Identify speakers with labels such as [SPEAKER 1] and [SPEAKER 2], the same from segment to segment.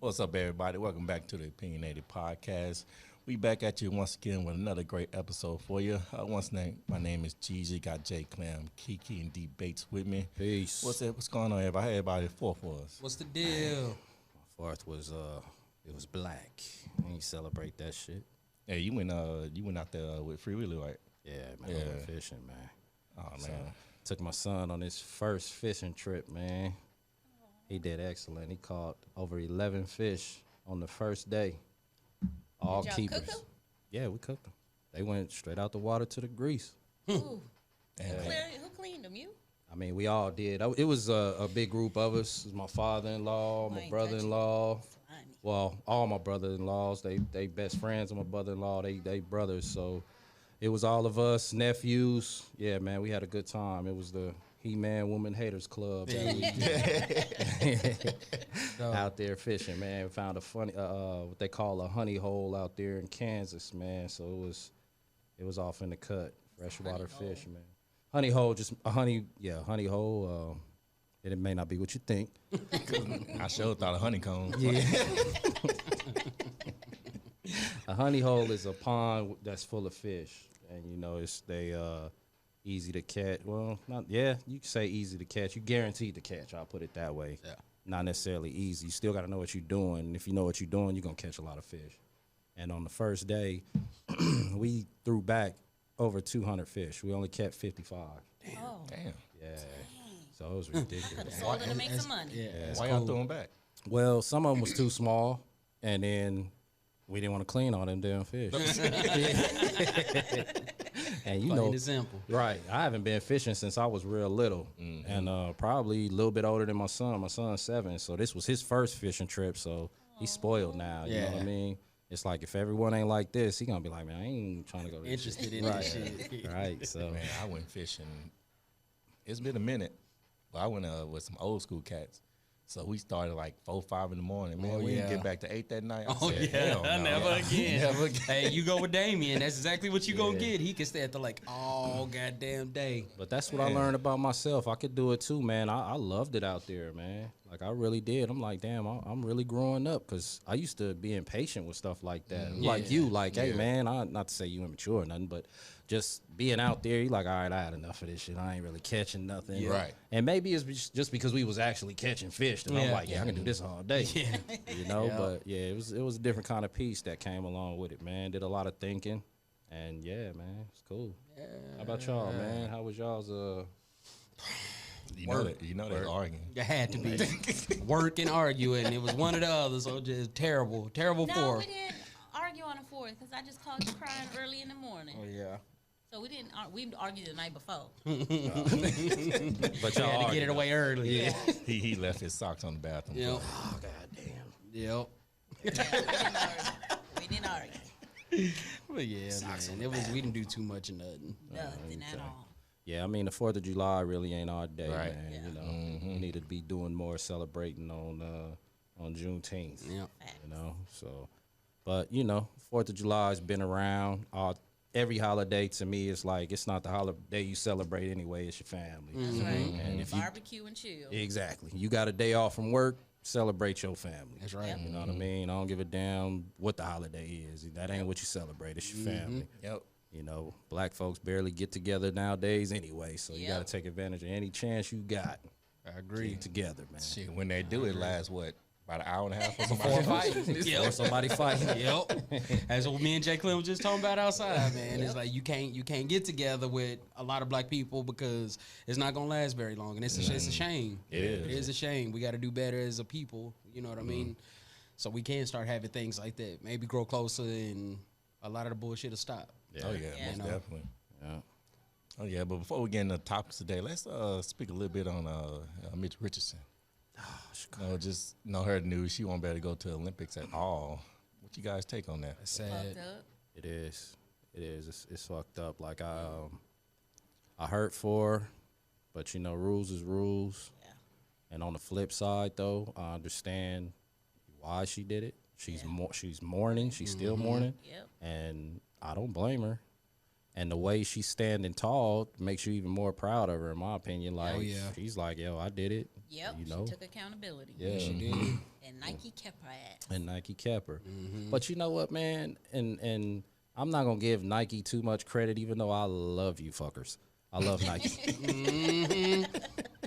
[SPEAKER 1] What's up, everybody? Welcome back to the Opinionated Podcast. We back at you once again with another great episode for you. My name is Jeezy. Got J Clam, Kiki, and D Bates with me.
[SPEAKER 2] Peace.
[SPEAKER 1] What's going on, everybody? Everybody, fourth for us.
[SPEAKER 3] What's the deal?
[SPEAKER 2] My fourth was it was black. I ain't celebrate that shit.
[SPEAKER 1] Hey, you went out there with Free Willy, right?
[SPEAKER 2] Yeah, man. I went fishing, man.
[SPEAKER 1] Oh
[SPEAKER 2] So,
[SPEAKER 1] man,
[SPEAKER 2] took my son on his first fishing trip, man. He did excellent. He caught over 11 fish on the first day. All
[SPEAKER 4] Did y'all
[SPEAKER 2] keepers.
[SPEAKER 4] cook 'em?
[SPEAKER 2] Yeah, we cooked them. They went straight out the water to the grease.
[SPEAKER 4] Ooh.
[SPEAKER 1] Damn.
[SPEAKER 4] Who cleaned them? You?
[SPEAKER 2] I mean, we all did. It was a big group of us. It was my father-in-law, my
[SPEAKER 4] ain't
[SPEAKER 2] brother-in-law.
[SPEAKER 4] Funny.
[SPEAKER 2] Well, all my brother-in-laws, they best friends of my brother-in-law. They brothers. So it was all of us, nephews. Yeah, man, we had a good time. It was the He-Man Woman Haters Club that we out there fishing, man. We found a funny, what they call a honey hole out there in Kansas, man. So it was off in the cut, freshwater fish, man. Honey hole, just a honey hole. It may not be what you think.
[SPEAKER 1] I sure thought a honeycomb.
[SPEAKER 2] Yeah. A honey hole is a pond that's full of fish, and they easy to catch. Well, you can say easy to catch. You guaranteed to catch. I'll put it that way.
[SPEAKER 3] Yeah.
[SPEAKER 2] Not necessarily easy. You still got to know what you're doing. And if you know what you're doing, you're gonna catch a lot of fish. And on the first day, we threw back over 200 fish. We only kept 55.
[SPEAKER 4] Oh.
[SPEAKER 1] Damn.
[SPEAKER 2] Yeah. So it was ridiculous.
[SPEAKER 4] Sold them to make some money.
[SPEAKER 2] Yeah,
[SPEAKER 1] Why y'all throwing back?
[SPEAKER 2] Well, some of them was too small, and then we didn't want to clean all them damn fish. And
[SPEAKER 3] Plain and simple.
[SPEAKER 2] right? I haven't been fishing since I was real little, and probably a little bit older than my son. My son's 7, so this was his first fishing trip. So he's spoiled now. You know what I mean? It's like if everyone ain't like this, he gonna be like, man, I ain't trying to go to this
[SPEAKER 3] Interested
[SPEAKER 2] shit.
[SPEAKER 3] in this shit.
[SPEAKER 2] Right. So
[SPEAKER 1] Man, I went fishing. It's been a minute, but I went with some old school cats. So we started like 4, 5 in the morning. Man, we didn't get back to 8 that night. I said, hell no.
[SPEAKER 3] Never again.
[SPEAKER 1] Never again.
[SPEAKER 3] Hey, you go with Damien. That's exactly what you gonna get. He can stay at the lake all goddamn day.
[SPEAKER 2] But that's what I learned about myself. I could do it too, man. I loved it out there, man. Like, I really did. I'm like, damn, I'm really growing up, because I used to be impatient with stuff like that. Like you, like, hey, man, not to say you immature or nothing, but just being out there, you like, all right, I had enough of this shit. I ain't really catching nothing.
[SPEAKER 1] Yeah. Right.
[SPEAKER 2] And maybe it's just because we was actually catching fish that I'm like, I can do this all day.
[SPEAKER 3] Yeah.
[SPEAKER 2] You know, but yeah, it was a different kind of peace that came along with it, man. Did a lot of thinking, and yeah, man, it's cool. Yeah. How about y'all, man? How was y'all's
[SPEAKER 1] You know they're arguing.
[SPEAKER 3] You had to be work and arguing. It was one or the other. So just terrible
[SPEAKER 4] No, we
[SPEAKER 3] fourth.
[SPEAKER 4] didn't argue on the 4th because I just called you crying early in the morning.
[SPEAKER 3] Oh yeah.
[SPEAKER 4] So we didn't. We argued the night before.
[SPEAKER 2] But
[SPEAKER 3] You
[SPEAKER 2] y'all
[SPEAKER 3] had to get it away early.
[SPEAKER 2] Yeah.
[SPEAKER 1] He left his socks on the bathroom
[SPEAKER 3] Yep.
[SPEAKER 1] floor.
[SPEAKER 2] Oh god damn.
[SPEAKER 3] Yep.
[SPEAKER 4] We didn't argue.
[SPEAKER 3] But yeah, man. We didn't do too much of nothing.
[SPEAKER 4] Nothing at all.
[SPEAKER 2] Yeah, I mean, the 4th of July really ain't our day,
[SPEAKER 1] Right.
[SPEAKER 2] man.
[SPEAKER 4] Yeah.
[SPEAKER 2] You know, we need to be doing more celebrating on Juneteenth.
[SPEAKER 3] Yeah.
[SPEAKER 2] You know, so, but 4th of July has been around. Every holiday to me is like, it's not the holiday you celebrate anyway. It's your family.
[SPEAKER 4] That's right.
[SPEAKER 2] And if you
[SPEAKER 4] Barbecue and chill.
[SPEAKER 2] exactly, you got a day off from work, celebrate your family.
[SPEAKER 3] That's right.
[SPEAKER 2] You know what I mean? I don't give a damn what the holiday is. That ain't what you celebrate. It's your family.
[SPEAKER 1] Yep.
[SPEAKER 2] You know, black folks barely get together nowadays anyway, so you got to take advantage of any chance you got.
[SPEAKER 3] I agree.
[SPEAKER 2] Get together, man.
[SPEAKER 1] Shit, when they do it lasts what? About an hour and a half or
[SPEAKER 3] Before
[SPEAKER 1] something.
[SPEAKER 3] fight.
[SPEAKER 2] Or somebody fighting.
[SPEAKER 3] Yep. That's what me and Jay Clem was just talking about outside, man. It's like you can't get together with a lot of black people because it's not gonna last very long, and it's a shame.
[SPEAKER 1] It is.
[SPEAKER 3] It is a shame. We got to do better as a people. You know what I mean? So we can start having things like that. Maybe grow closer, and a lot of the bullshit will stop.
[SPEAKER 1] Oh yeah,
[SPEAKER 4] Yeah.
[SPEAKER 1] most definitely.
[SPEAKER 2] Yeah.
[SPEAKER 1] Oh yeah, but before we get into the topics today, let's speak a little bit on Mitch Richardson. Just heard the news. She won't be able to go to the Olympics at all. What you guys take on that?
[SPEAKER 3] That's
[SPEAKER 4] Fucked
[SPEAKER 3] sad.
[SPEAKER 4] up.
[SPEAKER 2] It is. It's fucked up. Like I hurt for her, but rules is rules.
[SPEAKER 4] Yeah.
[SPEAKER 2] And on the flip side, though, I understand why she did it. She's mourning. She's still mourning,
[SPEAKER 4] Yep.
[SPEAKER 2] and I don't blame her. And the way she's standing tall makes you even more proud of her, in my opinion. Like, she's like, yo, I did it.
[SPEAKER 4] Yep,
[SPEAKER 2] you know?
[SPEAKER 4] she took accountability.
[SPEAKER 2] Yeah,
[SPEAKER 3] She did.
[SPEAKER 4] And Nike kept her ass.
[SPEAKER 2] and Nike kept her. But you know what, man? And I'm not going to give Nike too much credit, even though I love you fuckers. I love Nike.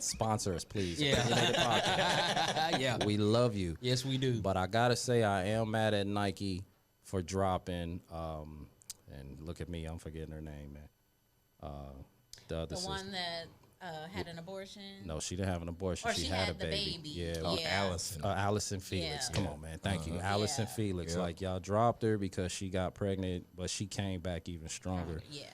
[SPEAKER 2] Sponsor us, please.
[SPEAKER 3] Yeah. Yeah.
[SPEAKER 2] We love you.
[SPEAKER 3] Yes, we do.
[SPEAKER 2] But I got to say, I am mad at Nike for dropping, and look at me, I'm forgetting her name, man. The other
[SPEAKER 4] The
[SPEAKER 2] sister.
[SPEAKER 4] one that had an abortion.
[SPEAKER 2] No, she didn't have an abortion.
[SPEAKER 4] Or
[SPEAKER 2] she
[SPEAKER 4] she
[SPEAKER 2] had a
[SPEAKER 4] had the baby.
[SPEAKER 2] Yeah.
[SPEAKER 1] Oh,
[SPEAKER 4] Yeah.
[SPEAKER 1] Allison.
[SPEAKER 2] Allison Felix.
[SPEAKER 4] Yeah.
[SPEAKER 2] Come on, man. Thank you. Allison
[SPEAKER 4] Yeah.
[SPEAKER 2] Felix.
[SPEAKER 1] Yep.
[SPEAKER 2] Like, y'all dropped her because she got pregnant, but she came back even stronger.
[SPEAKER 4] Yeah.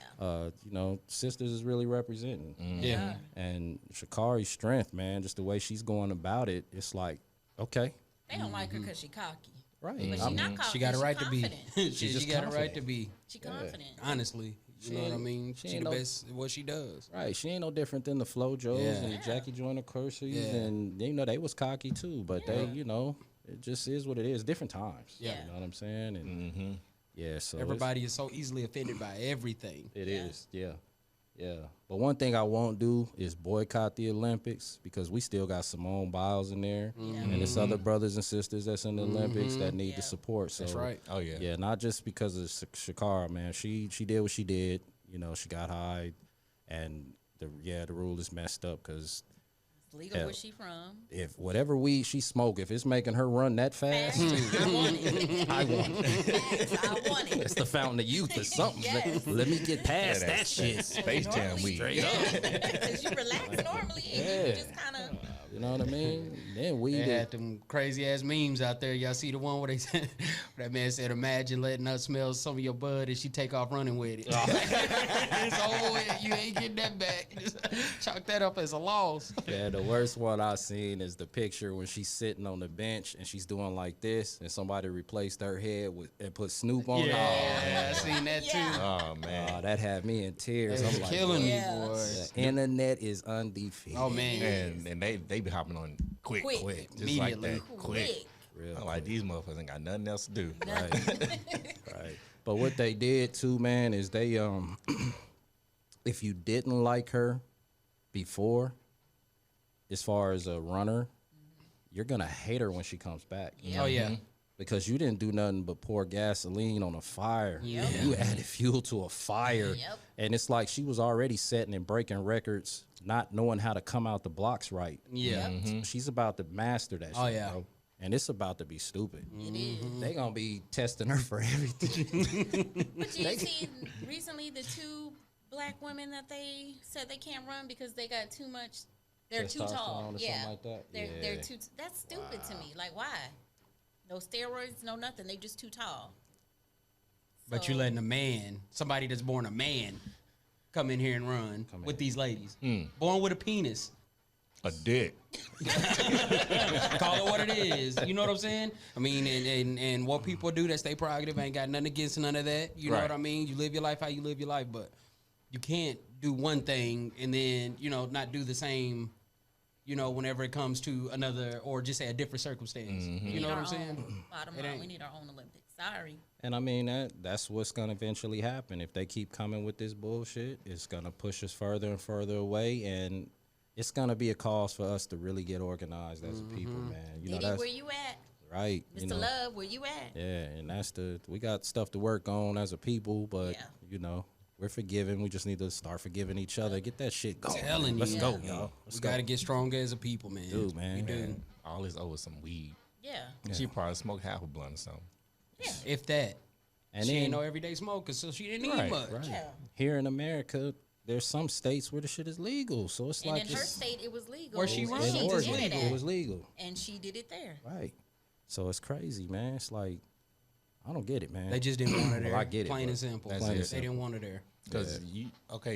[SPEAKER 2] You know, sisters is really representing.
[SPEAKER 3] Yeah.
[SPEAKER 2] And Sha'Kari's strength, man, just the way she's going about it, it's like, okay.
[SPEAKER 4] They don't like her because she cocky.
[SPEAKER 2] Right.
[SPEAKER 4] But
[SPEAKER 2] I
[SPEAKER 4] she not
[SPEAKER 2] mean,
[SPEAKER 4] cocky.
[SPEAKER 3] She got a right to be.
[SPEAKER 4] confident.
[SPEAKER 3] She
[SPEAKER 2] just
[SPEAKER 3] got a right
[SPEAKER 2] confident.
[SPEAKER 3] to be.
[SPEAKER 4] She confident.
[SPEAKER 3] Honestly, you know what I mean.
[SPEAKER 2] she
[SPEAKER 3] She
[SPEAKER 2] ain't
[SPEAKER 3] the
[SPEAKER 2] no-
[SPEAKER 3] best at what she does.
[SPEAKER 2] right. She ain't no different than the Flo Joes
[SPEAKER 3] Yeah.
[SPEAKER 2] and the Jackie Joyner Cursies.
[SPEAKER 3] Yeah.
[SPEAKER 2] And, you know, they was cocky too. But they, you know, it just is what it is. Different times.
[SPEAKER 4] Yeah.
[SPEAKER 2] You know what I'm saying? And yeah, so
[SPEAKER 3] Everybody is so easily offended by everything.
[SPEAKER 2] It is, yeah. Yeah. But one thing I won't do is boycott the Olympics because we still got Simone Biles in there. And there's other brothers and sisters that's in the Olympics that need the support. So,
[SPEAKER 3] That's right.
[SPEAKER 1] Oh, yeah.
[SPEAKER 2] Yeah, not just because of Shakara, man. She did what she did. You know, she got high. And, the rule is messed up because
[SPEAKER 4] It's legal
[SPEAKER 2] Hell.
[SPEAKER 4] where she from.
[SPEAKER 2] if whatever weed she smoke, if it's making her run that fast,
[SPEAKER 4] I want it.
[SPEAKER 2] I want it.
[SPEAKER 4] I want it.
[SPEAKER 2] It's the fountain of youth or something.
[SPEAKER 4] Yes.
[SPEAKER 2] Let me get past
[SPEAKER 1] Yeah,
[SPEAKER 2] that
[SPEAKER 1] that's
[SPEAKER 2] shit.
[SPEAKER 1] Space Jam weed.
[SPEAKER 2] Straight up.
[SPEAKER 4] Because you relax normally and you just kind of.
[SPEAKER 2] You know what I mean? Then weed
[SPEAKER 3] They
[SPEAKER 2] is
[SPEAKER 3] had them crazy ass memes out there. Y'all see the one where they said that man said, "Imagine letting her smell some of your bud and she take off running with it." It's over with. You ain't getting that back. Just chalk that up as a loss.
[SPEAKER 2] Yeah, the worst one I've seen is the picture when she's sitting on the bench and she's doing like this, and somebody replaced her head with and put Snoop on it.
[SPEAKER 3] Yeah, I seen that too.
[SPEAKER 4] Yeah.
[SPEAKER 1] Oh, man.
[SPEAKER 2] Oh, that had me in tears.
[SPEAKER 3] It's
[SPEAKER 2] I'm like,
[SPEAKER 3] killing
[SPEAKER 4] Yeah.
[SPEAKER 3] me, boy.
[SPEAKER 2] the internet is undefeated.
[SPEAKER 3] Oh man,
[SPEAKER 1] And they be hopping on quick.
[SPEAKER 4] Quick.
[SPEAKER 1] Just like
[SPEAKER 3] Immediately.
[SPEAKER 1] that. Quick.
[SPEAKER 2] Real
[SPEAKER 1] I'm like, these motherfuckers ain't got nothing else to do.
[SPEAKER 2] Right. But what they did too, man, is they if you didn't like her before, as far as a runner, you're gonna hate her when she comes back.
[SPEAKER 3] oh yeah.
[SPEAKER 2] Because you didn't do nothing but pour gasoline on a fire.
[SPEAKER 4] Yep.
[SPEAKER 2] You added fuel to a fire.
[SPEAKER 4] Yep.
[SPEAKER 2] And it's like she was already setting and breaking records, not knowing how to come out the blocks right.
[SPEAKER 3] Yeah.
[SPEAKER 2] She's about to master that
[SPEAKER 3] Oh,
[SPEAKER 2] shit,
[SPEAKER 3] yeah.
[SPEAKER 2] bro. And it's about to be stupid.
[SPEAKER 4] It is.
[SPEAKER 2] They gonna be testing her for everything.
[SPEAKER 4] But you see recently the two black women that they said they can't run because they got too much. They're too tall.
[SPEAKER 2] Testosterone or
[SPEAKER 4] Yeah.
[SPEAKER 2] something like that?
[SPEAKER 4] They're
[SPEAKER 2] Yeah.
[SPEAKER 4] too. That's stupid to me. Like why? No steroids, no nothing. They just too tall.
[SPEAKER 3] But you
[SPEAKER 4] So-
[SPEAKER 3] letting a man, somebody that's born a man, come in here and run with these ladies, born with a penis.
[SPEAKER 1] A dick.
[SPEAKER 3] Call it what it is. You know what I'm saying? I mean, and what people do that stay prerogative, ain't got nothing against none of that. You know
[SPEAKER 1] Right.
[SPEAKER 3] what I mean? You live your life how you live your life, but you can't do one thing and then, you know, not do the same, you know, whenever it comes to another or just say a different circumstance. You know what I'm saying?
[SPEAKER 4] Bottom
[SPEAKER 3] It
[SPEAKER 4] line,
[SPEAKER 3] ain't.
[SPEAKER 4] we need our own Olympics. Sorry.
[SPEAKER 2] And I mean that's what's gonna eventually happen. If they keep coming with this bullshit, it's gonna push us further and further away, and it's gonna be a cause for us to really get organized as a people, man. You know
[SPEAKER 4] Diddy,
[SPEAKER 2] that's
[SPEAKER 4] where you at?
[SPEAKER 2] right.
[SPEAKER 4] Mr.
[SPEAKER 2] You know,
[SPEAKER 4] Love, where you at?
[SPEAKER 2] yeah, and that's we got stuff to work on as a people, but
[SPEAKER 4] Yeah.
[SPEAKER 2] you know we're forgiving. We just need to start forgiving each other. Get that shit going.
[SPEAKER 3] Telling
[SPEAKER 2] Let's
[SPEAKER 3] you.
[SPEAKER 2] go, y'all. Let's
[SPEAKER 3] We
[SPEAKER 2] go.
[SPEAKER 3] got to get stronger as a people, man.
[SPEAKER 2] Dude, man.
[SPEAKER 3] We do.
[SPEAKER 1] And all this over some weed.
[SPEAKER 4] Yeah.
[SPEAKER 1] She probably smoked half a blunt or something.
[SPEAKER 4] Yeah.
[SPEAKER 3] If that.
[SPEAKER 2] And
[SPEAKER 3] She
[SPEAKER 2] then
[SPEAKER 3] ain't no everyday smoker, so she didn't need
[SPEAKER 1] Right,
[SPEAKER 3] much.
[SPEAKER 2] right.
[SPEAKER 4] Yeah.
[SPEAKER 2] Here in America, there's some states where the shit is legal, so it's
[SPEAKER 4] And
[SPEAKER 2] like
[SPEAKER 4] in her
[SPEAKER 2] it's
[SPEAKER 4] state, it was legal.
[SPEAKER 3] Where she
[SPEAKER 4] and
[SPEAKER 3] runs,
[SPEAKER 2] in
[SPEAKER 3] it's
[SPEAKER 2] Oregon,
[SPEAKER 3] legal.
[SPEAKER 2] it was legal.
[SPEAKER 4] And she did it there.
[SPEAKER 2] Right. So it's crazy, man. It's like, I don't get it, man.
[SPEAKER 3] They just didn't want her there.
[SPEAKER 2] Well, I get it,
[SPEAKER 3] Plain
[SPEAKER 2] but
[SPEAKER 3] and simple.
[SPEAKER 1] that's
[SPEAKER 3] Plain
[SPEAKER 1] it.
[SPEAKER 3] and They didn't want her there.
[SPEAKER 1] Because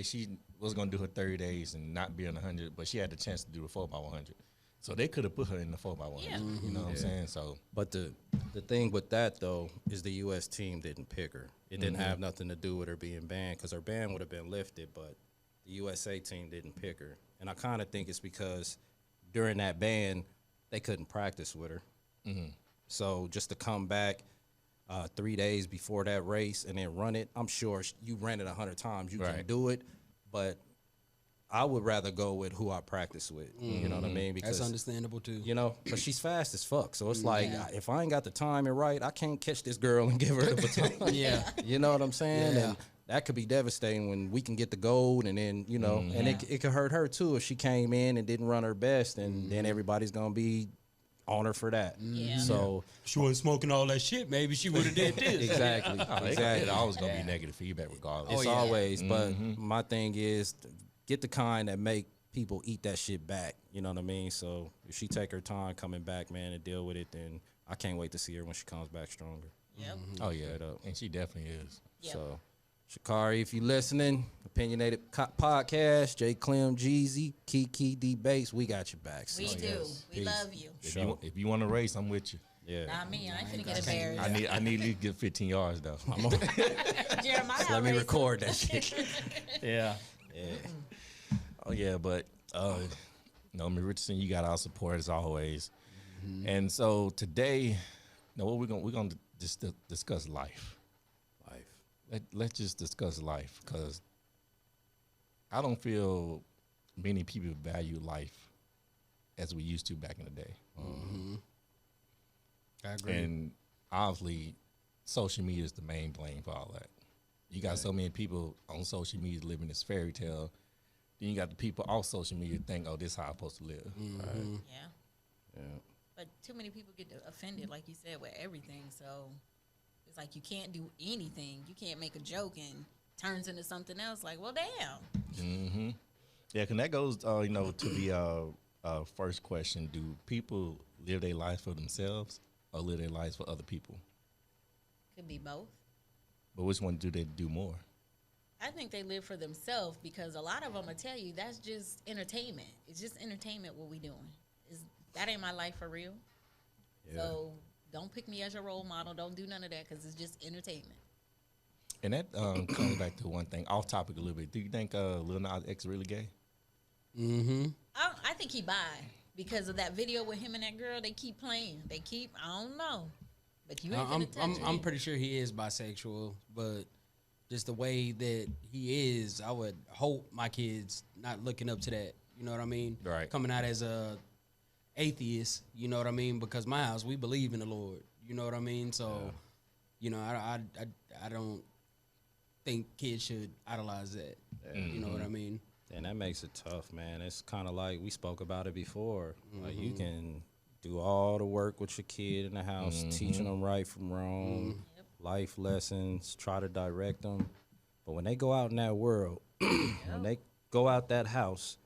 [SPEAKER 1] she was going to do her 30 days and not be in 100, but she had the chance to do the 4x100. So they could have put her in the 4x100.
[SPEAKER 4] Yeah.
[SPEAKER 1] You know what I'm saying? So
[SPEAKER 2] But the thing with that, though, is the U.S. team didn't pick her. It didn't have nothing to do with her being banned, because her ban would have been lifted, but the USA team didn't pick her. And I kind of think it's because during that ban, they couldn't practice with her. So just to come back, 3 days before that race and then run it, I'm sure you ran it 100 times. You can
[SPEAKER 1] Right.
[SPEAKER 2] do it, but I would rather go with who I practice with. You know what I mean?
[SPEAKER 3] That's understandable too.
[SPEAKER 2] You know, but she's fast as fuck. So it's like, if I ain't got the timing right, I can't catch this girl and give her the baton.
[SPEAKER 3] Yeah.
[SPEAKER 2] You know what I'm saying?
[SPEAKER 3] Yeah.
[SPEAKER 2] And that could be devastating when we can get the gold and then, you know, and it could hurt her too if she came in and didn't run her best, and then everybody's going to be on her for that.
[SPEAKER 4] Yeah.
[SPEAKER 2] So
[SPEAKER 3] She wasn't smoking all that shit. Maybe she would have did this.
[SPEAKER 2] exactly.
[SPEAKER 1] It's always gonna be negative feedback regardless.
[SPEAKER 2] It's
[SPEAKER 3] yeah.
[SPEAKER 2] always, but my thing is get the kind that make people eat that shit back. You know what I mean? So if she take her time coming back, man, and deal with it, then I can't wait to see her when she comes back stronger.
[SPEAKER 4] Yep.
[SPEAKER 1] Oh yeah,
[SPEAKER 2] Straight up.
[SPEAKER 1] and she definitely is.
[SPEAKER 4] Yep.
[SPEAKER 2] So, Shakari, if you listening, Opinionated Podcast, J. Clem, Jeezy, Kiki, D Bass, we got your back.
[SPEAKER 4] We
[SPEAKER 2] sis.
[SPEAKER 4] do. We
[SPEAKER 2] Peace.
[SPEAKER 4] love you.
[SPEAKER 1] If you want to race, I'm with you.
[SPEAKER 2] Yeah.
[SPEAKER 4] Not me. I ain't finna get embarrassed.
[SPEAKER 1] I need at least get 15 yards though.
[SPEAKER 4] Jeremiah.
[SPEAKER 2] Let me
[SPEAKER 4] racing.
[SPEAKER 2] record that shit.
[SPEAKER 3] Yeah.
[SPEAKER 1] Oh yeah, but Ms. Richardson, you got our support as always. And so today, what we're gonna just discuss life. Let's just discuss life, because I don't feel many people value life as we used to back in the day.
[SPEAKER 3] I agree.
[SPEAKER 1] And obviously, social media is the main blame for all that. You got so many people on social media living this fairy tale. Then you got the people off social media think, oh, this is how I'm supposed to live. Right?
[SPEAKER 4] Yeah. But too many people get offended, like you said, with everything. So it's like you can't do anything. You can't make a joke and turns into something else. Like, well, damn.
[SPEAKER 1] Yeah, because that goes, to the first question: do people live their lives for themselves or live their lives for other people?
[SPEAKER 4] Could be both.
[SPEAKER 1] But which one do they do more?
[SPEAKER 4] I think they live for themselves, because a lot of them will tell you that's just entertainment. It's just entertainment what we doing. That ain't my life for real.
[SPEAKER 2] Yeah.
[SPEAKER 4] So don't pick me as your role model. Don't do none of that, because it's just entertainment.
[SPEAKER 1] And that comes back to one thing, off topic a little bit. Do you think Lil Nas X really gay?
[SPEAKER 4] I think he bi, because of that video with him and that girl. They keep playing. I don't know. But you ain't finna touch
[SPEAKER 3] I'm
[SPEAKER 4] me.
[SPEAKER 3] pretty sure he is bisexual, but just the way that he is, I would hope my kids not looking up to that. You know what I mean?
[SPEAKER 1] Right.
[SPEAKER 3] Coming out as a atheist, you know what I mean? Because my house, we believe in the Lord. You know what I mean? So, I don't think kids should idolize that. You know what I mean?
[SPEAKER 2] And that makes it tough, man. It's kind of like we spoke about it before. Like, you can do all the work with your kid in the house, teaching them right from wrong, life lessons, try to direct them. But when they go out in that world, when they go out that house,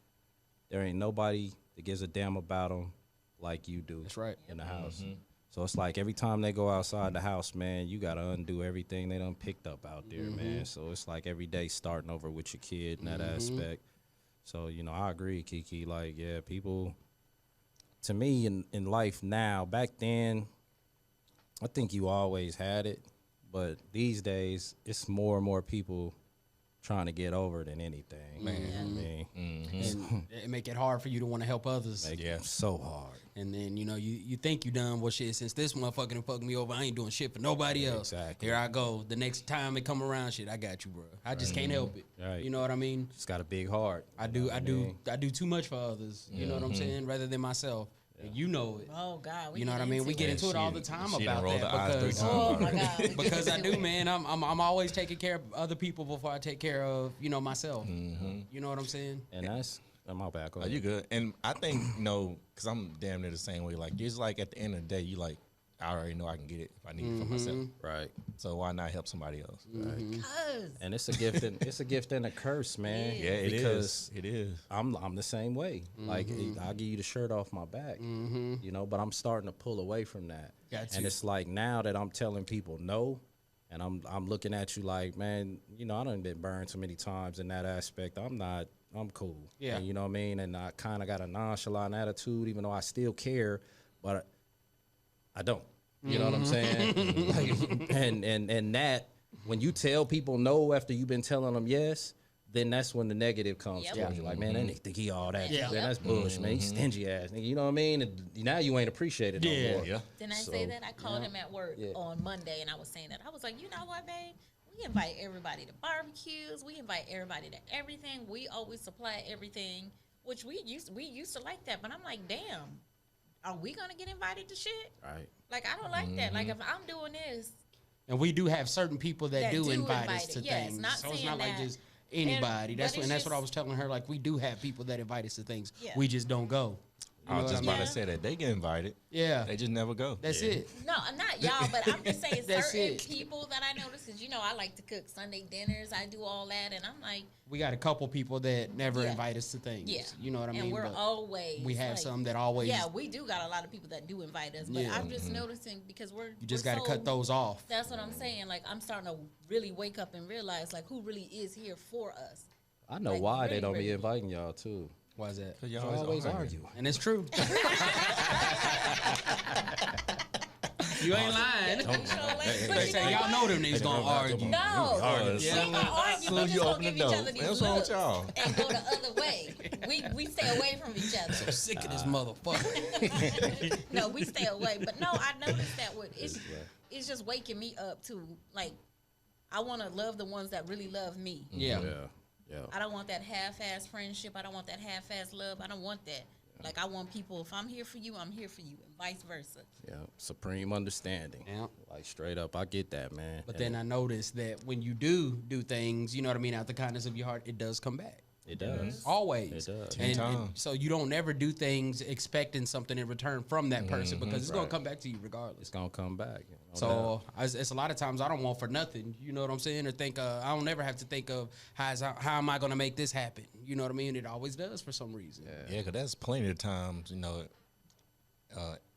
[SPEAKER 2] there ain't nobody that gives a damn about them like you do.
[SPEAKER 3] That's right.
[SPEAKER 2] In the house. So it's like every time they go outside the house, man, you got to undo everything they done picked up out there, man. So it's like every day starting over with your kid in that aspect. So, I agree, Kiki. Like, yeah, people, to me in life now, back then, I think you always had it. But these days, it's more and more people trying to get over than anything. Man. You know what I mean?
[SPEAKER 3] And it make it hard for you to want to help others.
[SPEAKER 2] Make it so hard.
[SPEAKER 3] And then, you think you done what shit. Since this motherfucker done fucked me over, I ain't doing shit for nobody else.
[SPEAKER 2] Exactly.
[SPEAKER 3] Here I go. The next time it come around, shit, I got you, bro. I just can't help it.
[SPEAKER 2] Right.
[SPEAKER 3] You know what I mean?
[SPEAKER 2] Just got a big heart.
[SPEAKER 3] I do too much for others. You know what I'm saying? Rather than myself. And you know it.
[SPEAKER 4] Oh, God.
[SPEAKER 3] You know what I mean? We get into it all the time
[SPEAKER 1] she
[SPEAKER 3] about
[SPEAKER 1] done rolled
[SPEAKER 3] that
[SPEAKER 1] the eyes 3
[SPEAKER 3] because
[SPEAKER 1] times
[SPEAKER 4] Oh, my
[SPEAKER 1] already.
[SPEAKER 4] God.
[SPEAKER 3] because I do, man. I'm always taking care of other people before I take care of myself. You know what I'm saying?
[SPEAKER 2] And that's, my bad. Go
[SPEAKER 1] Oh,
[SPEAKER 2] ahead.
[SPEAKER 1] you good? And I think because I'm damn near the same way. Like, it's like at the end of the day, you like, I already know I can get it if I need it for myself.
[SPEAKER 2] Right.
[SPEAKER 1] So why not help somebody else?
[SPEAKER 4] Because
[SPEAKER 2] And it's a gift and it's a gift and a curse, man.
[SPEAKER 1] Yeah, it
[SPEAKER 2] because
[SPEAKER 1] is. It is.
[SPEAKER 2] I'm the same way. Like, I'll give you the shirt off my back, but I'm starting to pull away from that.
[SPEAKER 3] Got
[SPEAKER 2] And
[SPEAKER 3] you.
[SPEAKER 2] it's like now that I'm telling people no, and I'm looking at you like, man, I done been burned so many times in that aspect. I'm cool.
[SPEAKER 3] Yeah.
[SPEAKER 2] And you know what I mean? And I kind of got a nonchalant attitude, even though I still care, but I don't. You know what I'm saying? Like, and that, when you tell people no after you've been telling them yes, then that's when the negative comes
[SPEAKER 4] Yep.
[SPEAKER 2] towards you. Like, man, that nigga think he all that.
[SPEAKER 3] Yeah.
[SPEAKER 2] Yeah, that's bullshit, man. He's stingy ass nigga. You know what I mean? And now you ain't appreciated no more.
[SPEAKER 1] Yeah.
[SPEAKER 4] Didn't I
[SPEAKER 2] So,
[SPEAKER 4] say that? I called him at work
[SPEAKER 2] Yeah.
[SPEAKER 4] on Monday, and I was saying that. I was like, you know what, babe? We invite everybody to barbecues. We invite everybody to everything. We always supply everything, which we used to like that. But I'm like, damn, are we gonna get invited to shit?
[SPEAKER 2] Right.
[SPEAKER 4] Like, I don't like that. Like, if I'm doing this,
[SPEAKER 3] And we do have certain people that do invite us to
[SPEAKER 4] yes,
[SPEAKER 3] things.
[SPEAKER 4] not
[SPEAKER 3] So it's
[SPEAKER 4] saying
[SPEAKER 3] not like
[SPEAKER 4] that.
[SPEAKER 3] just anybody.
[SPEAKER 4] And-
[SPEAKER 3] That's
[SPEAKER 4] but
[SPEAKER 3] what,
[SPEAKER 4] it's
[SPEAKER 3] that's what I
[SPEAKER 4] just-
[SPEAKER 3] was telling her. Like, we do have people that invite us to things.
[SPEAKER 4] Yeah.
[SPEAKER 3] We just don't go. You
[SPEAKER 1] I
[SPEAKER 3] know
[SPEAKER 1] was
[SPEAKER 3] what
[SPEAKER 1] just
[SPEAKER 3] I
[SPEAKER 1] about
[SPEAKER 3] mean?
[SPEAKER 1] to say that they get invited.
[SPEAKER 3] Yeah.
[SPEAKER 1] They just never go.
[SPEAKER 3] That's it.
[SPEAKER 4] no, not y'all, but I'm just saying
[SPEAKER 3] That's
[SPEAKER 4] certain
[SPEAKER 3] it.
[SPEAKER 4] people that I notice, because, you know, I like to cook Sunday dinners. I do all that, and I'm like,
[SPEAKER 3] We got a couple people that never
[SPEAKER 4] Yeah.
[SPEAKER 3] invite us to things.
[SPEAKER 4] yeah.
[SPEAKER 3] You know what I mean?
[SPEAKER 4] And we're
[SPEAKER 3] But
[SPEAKER 4] always.
[SPEAKER 3] we have
[SPEAKER 4] like,
[SPEAKER 3] some that always.
[SPEAKER 4] Yeah, we do got a lot of people that do invite us, but
[SPEAKER 3] Yeah.
[SPEAKER 4] I'm just noticing because
[SPEAKER 3] You just got to
[SPEAKER 4] so,
[SPEAKER 3] cut those off.
[SPEAKER 4] That's what I'm saying. Like, I'm starting to really wake up and realize, like, who really is here for us.
[SPEAKER 2] I know
[SPEAKER 4] Like,
[SPEAKER 2] why they
[SPEAKER 4] really,
[SPEAKER 2] don't be
[SPEAKER 4] really.
[SPEAKER 2] inviting y'all too.
[SPEAKER 3] Why is that?
[SPEAKER 1] 'Cause
[SPEAKER 2] Y'all
[SPEAKER 1] y'all
[SPEAKER 2] always
[SPEAKER 1] arguing.
[SPEAKER 2] argue.
[SPEAKER 3] And it's true. You ain't lying. They say y'all know them niggas gonna argue.
[SPEAKER 4] No,
[SPEAKER 1] Yeah.
[SPEAKER 4] we gonna argue.
[SPEAKER 1] Soon
[SPEAKER 4] We
[SPEAKER 1] as
[SPEAKER 4] just
[SPEAKER 1] you
[SPEAKER 4] gonna
[SPEAKER 1] open the
[SPEAKER 4] give each
[SPEAKER 1] door,
[SPEAKER 4] other these
[SPEAKER 1] what's wrong with
[SPEAKER 4] looks
[SPEAKER 1] y'all?
[SPEAKER 4] and go the other way. We stay away from each other.
[SPEAKER 3] I'm sick of this motherfucker.
[SPEAKER 4] No, we stay away. But no, I noticed that it's just waking me up to, like, I want to love the ones that really love me.
[SPEAKER 3] Yeah.
[SPEAKER 2] Yeah.
[SPEAKER 4] I don't want that half-ass friendship. I don't want that half-ass love. I don't want that. Like, I want people, if I'm here for you, I'm here for you, and vice versa.
[SPEAKER 2] Yeah. Supreme understanding.
[SPEAKER 3] Yeah.
[SPEAKER 2] Like straight up, I get that, man.
[SPEAKER 3] But then I noticed that when you do things, you know what I mean, out the kindness of your heart, it does come back.
[SPEAKER 2] it does.
[SPEAKER 3] Always.
[SPEAKER 2] It does.
[SPEAKER 3] And
[SPEAKER 1] Times.
[SPEAKER 3] so you don't never do things expecting something in return from that person because it's going
[SPEAKER 2] Right.
[SPEAKER 3] to come back to you regardless.
[SPEAKER 2] It's gonna come back. You know,
[SPEAKER 3] So it's a lot of times I don't want for nothing, you know what I'm saying? Or think, I don't never have to think of how am I going to make this happen? You know what I mean? It always does for some reason.
[SPEAKER 1] Yeah, because that's plenty of times, you know,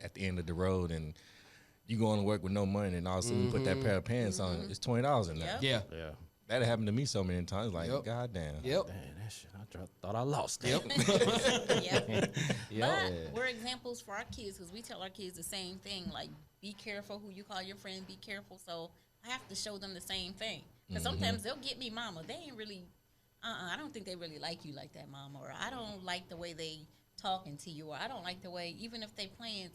[SPEAKER 1] at the end of the road and you going to work with no money and all of a sudden you put that pair of pants on, it's $20 in there.
[SPEAKER 4] Yep.
[SPEAKER 3] Yeah.
[SPEAKER 2] yeah.
[SPEAKER 1] That happened to me so many times. Like,
[SPEAKER 3] Yep.
[SPEAKER 1] goddamn.
[SPEAKER 3] Yep.
[SPEAKER 2] Man, that shit, thought I lost that.
[SPEAKER 4] Yep.
[SPEAKER 2] Yeah.
[SPEAKER 4] But we're examples for our kids because we tell our kids the same thing. Like, be careful who you call your friend. Be careful. So I have to show them the same thing. Because sometimes they'll get me, mama. They ain't really, I don't think they really like you like that, mama. Or I don't like the way they talking to you. Or I don't like the way, even if they playing,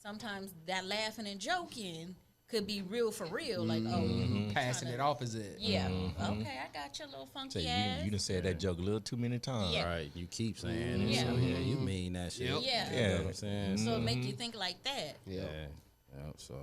[SPEAKER 4] sometimes that laughing and joking could be real for real. Like, oh, you
[SPEAKER 3] Passing it off as it.
[SPEAKER 4] Yeah. Okay, I got your little funky
[SPEAKER 1] Say,
[SPEAKER 4] ass.
[SPEAKER 1] you done said that joke a little too many times.
[SPEAKER 4] Yeah.
[SPEAKER 2] Right. You keep saying it.
[SPEAKER 4] Yeah.
[SPEAKER 2] So yeah, you mean that shit.
[SPEAKER 3] Yep.
[SPEAKER 4] Yeah.
[SPEAKER 2] You know what I'm saying?
[SPEAKER 4] So it make you think like that.
[SPEAKER 2] Yeah. Yeah. So,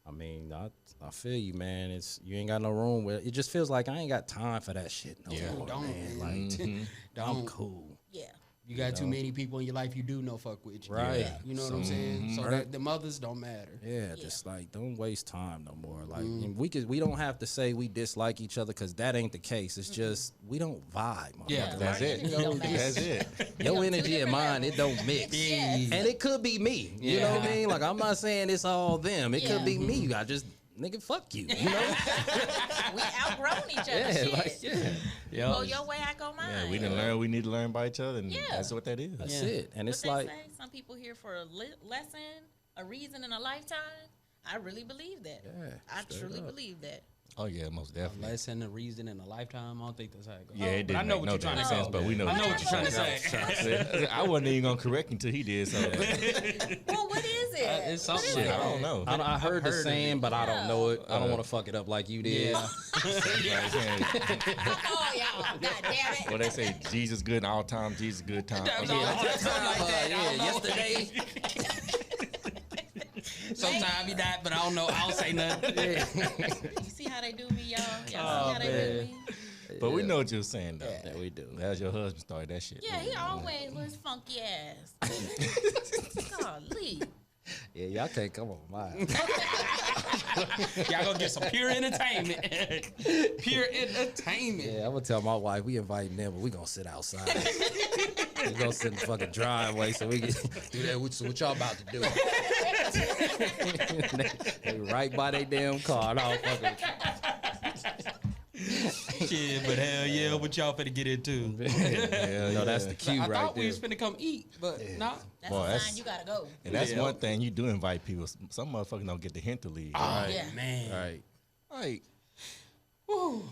[SPEAKER 2] I mean, I feel you, man. It's you ain't got no room where it just feels like I ain't got time for that shit no more,
[SPEAKER 3] Don't,
[SPEAKER 2] man.
[SPEAKER 3] man.
[SPEAKER 2] Like, I'm
[SPEAKER 3] Don't.
[SPEAKER 2] cool.
[SPEAKER 4] Yeah.
[SPEAKER 3] You got too many people in your life you do no fuck with you.
[SPEAKER 2] Right.
[SPEAKER 3] You know what I'm saying? So that the mothers don't matter.
[SPEAKER 2] Yeah, just like don't waste time no more. Like and we don't have to say we dislike each other because that ain't the case. It's just we don't vibe.
[SPEAKER 3] Yeah,
[SPEAKER 1] That's
[SPEAKER 4] our
[SPEAKER 1] it.
[SPEAKER 4] energy don't match.
[SPEAKER 1] That's it.
[SPEAKER 2] Your
[SPEAKER 4] two
[SPEAKER 2] energy and
[SPEAKER 4] different
[SPEAKER 2] mine,
[SPEAKER 4] levels.
[SPEAKER 2] it don't mix.
[SPEAKER 4] Yes.
[SPEAKER 2] And it could be me. You know what I mean? Like I'm not saying it's all them. It could
[SPEAKER 4] Yeah.
[SPEAKER 2] be me. I just nigga fuck you. You know?
[SPEAKER 4] We outgrown each other.
[SPEAKER 2] yeah,
[SPEAKER 4] Shit.
[SPEAKER 2] like yeah.
[SPEAKER 4] Go your way, I go mine.
[SPEAKER 1] Yeah, we didn't learn. We need to learn by each other, and
[SPEAKER 4] Yeah.
[SPEAKER 1] that's what that is.
[SPEAKER 2] That's
[SPEAKER 3] Yeah.
[SPEAKER 2] it. And
[SPEAKER 4] What
[SPEAKER 2] it's
[SPEAKER 4] they
[SPEAKER 2] like
[SPEAKER 4] say, some people here for a lesson, a reason, and a lifetime. I really believe that.
[SPEAKER 2] Yeah,
[SPEAKER 4] I
[SPEAKER 2] straight
[SPEAKER 4] truly
[SPEAKER 2] up.
[SPEAKER 4] believe that.
[SPEAKER 1] Oh yeah, most
[SPEAKER 3] A
[SPEAKER 1] definitely.
[SPEAKER 3] lesson, a reason, and a lifetime. I don't think that's how it goes.
[SPEAKER 1] Yeah, it
[SPEAKER 3] But I
[SPEAKER 1] didn't
[SPEAKER 3] know
[SPEAKER 1] make
[SPEAKER 3] what
[SPEAKER 1] no
[SPEAKER 3] you're trying to
[SPEAKER 1] damn sense,
[SPEAKER 3] say.
[SPEAKER 1] but we know.
[SPEAKER 3] I know what you're trying to say.
[SPEAKER 1] I wasn't even gonna correct until he did. So
[SPEAKER 4] Well, what is it?
[SPEAKER 3] It's
[SPEAKER 4] What
[SPEAKER 3] something.
[SPEAKER 4] is
[SPEAKER 1] shit,
[SPEAKER 4] it?
[SPEAKER 1] I don't know.
[SPEAKER 2] I heard the
[SPEAKER 3] heard of
[SPEAKER 2] saying,
[SPEAKER 3] it.
[SPEAKER 2] but I don't know it. I don't
[SPEAKER 1] Uh,
[SPEAKER 2] want to fuck it up like you did.
[SPEAKER 3] Yeah.
[SPEAKER 4] Oh, y'all. God damn it.
[SPEAKER 1] What they say, Jesus good all time, Jesus good time.
[SPEAKER 3] That's
[SPEAKER 1] Oh,
[SPEAKER 3] all
[SPEAKER 1] yeah.
[SPEAKER 3] the time like that. I don't know.
[SPEAKER 2] yesterday.
[SPEAKER 3] Sometimes he died, but I don't know. I don't say nothing.
[SPEAKER 4] You see how they do me, y'all? Y'all see how they do me?
[SPEAKER 1] But we know what you're saying though.
[SPEAKER 2] Yeah, we do.
[SPEAKER 1] That's your husband started that shit.
[SPEAKER 4] Yeah, he always was funky ass. Golly.
[SPEAKER 2] Yeah, y'all can't come on mine.
[SPEAKER 3] Y'all gonna get some pure entertainment. Pure entertainment.
[SPEAKER 2] Yeah, I'm gonna tell my wife we inviting them, but we gonna sit outside. We gonna sit in the fucking driveway so we can do that. What y'all about to do? they right by their damn car. No, fucking.
[SPEAKER 3] Shit, but hell yeah, what y'all finna get into?
[SPEAKER 1] Yeah,
[SPEAKER 2] No, that's the cue
[SPEAKER 3] I
[SPEAKER 2] right
[SPEAKER 3] thought we
[SPEAKER 2] there.
[SPEAKER 3] was finna come eat, but no.
[SPEAKER 4] That's
[SPEAKER 1] Boy,
[SPEAKER 4] a
[SPEAKER 1] that's-
[SPEAKER 4] sign you gotta go.
[SPEAKER 1] And that's
[SPEAKER 3] Yeah.
[SPEAKER 1] one thing you do invite people. Some motherfuckers don't get the hint to leave.
[SPEAKER 3] Oh
[SPEAKER 4] Yeah.
[SPEAKER 3] man.
[SPEAKER 2] Right.
[SPEAKER 1] Like,
[SPEAKER 3] Woo.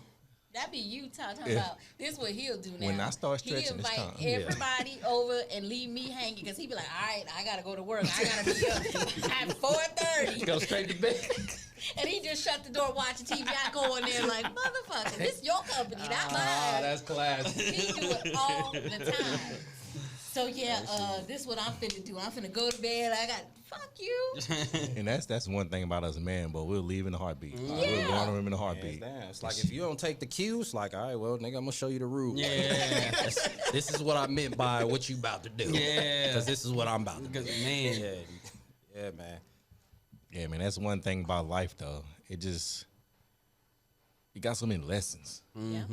[SPEAKER 4] That be you talking about. This is what he'll do now.
[SPEAKER 1] When I start stretching, it's time.
[SPEAKER 4] He'll invite everybody over and leave me hanging because he be like, all right, I got to go to work. I got to be up at 4:30.
[SPEAKER 2] Go straight to bed.
[SPEAKER 4] And he just shut the door watching TV. I go in there like, motherfucker, this your company, not mine.
[SPEAKER 2] That's classic.
[SPEAKER 4] He do it all the time. So yeah, this is what I'm finna do. I'm finna go to bed. I got fuck you.
[SPEAKER 1] And that's one thing about us men, but we'll leave in a heartbeat. We'll go on him in a heartbeat.
[SPEAKER 2] It's like if you don't take the cues, like, all right, well, nigga, I'm gonna show you the rules.
[SPEAKER 3] Yeah.
[SPEAKER 2] This is what I meant by what you about to do.
[SPEAKER 3] Yeah.
[SPEAKER 2] Because this is what I'm about to do.
[SPEAKER 3] Man.
[SPEAKER 2] Yeah, man.
[SPEAKER 1] Yeah, man, that's one thing about life, though. It just, you got so many lessons.
[SPEAKER 4] Yeah.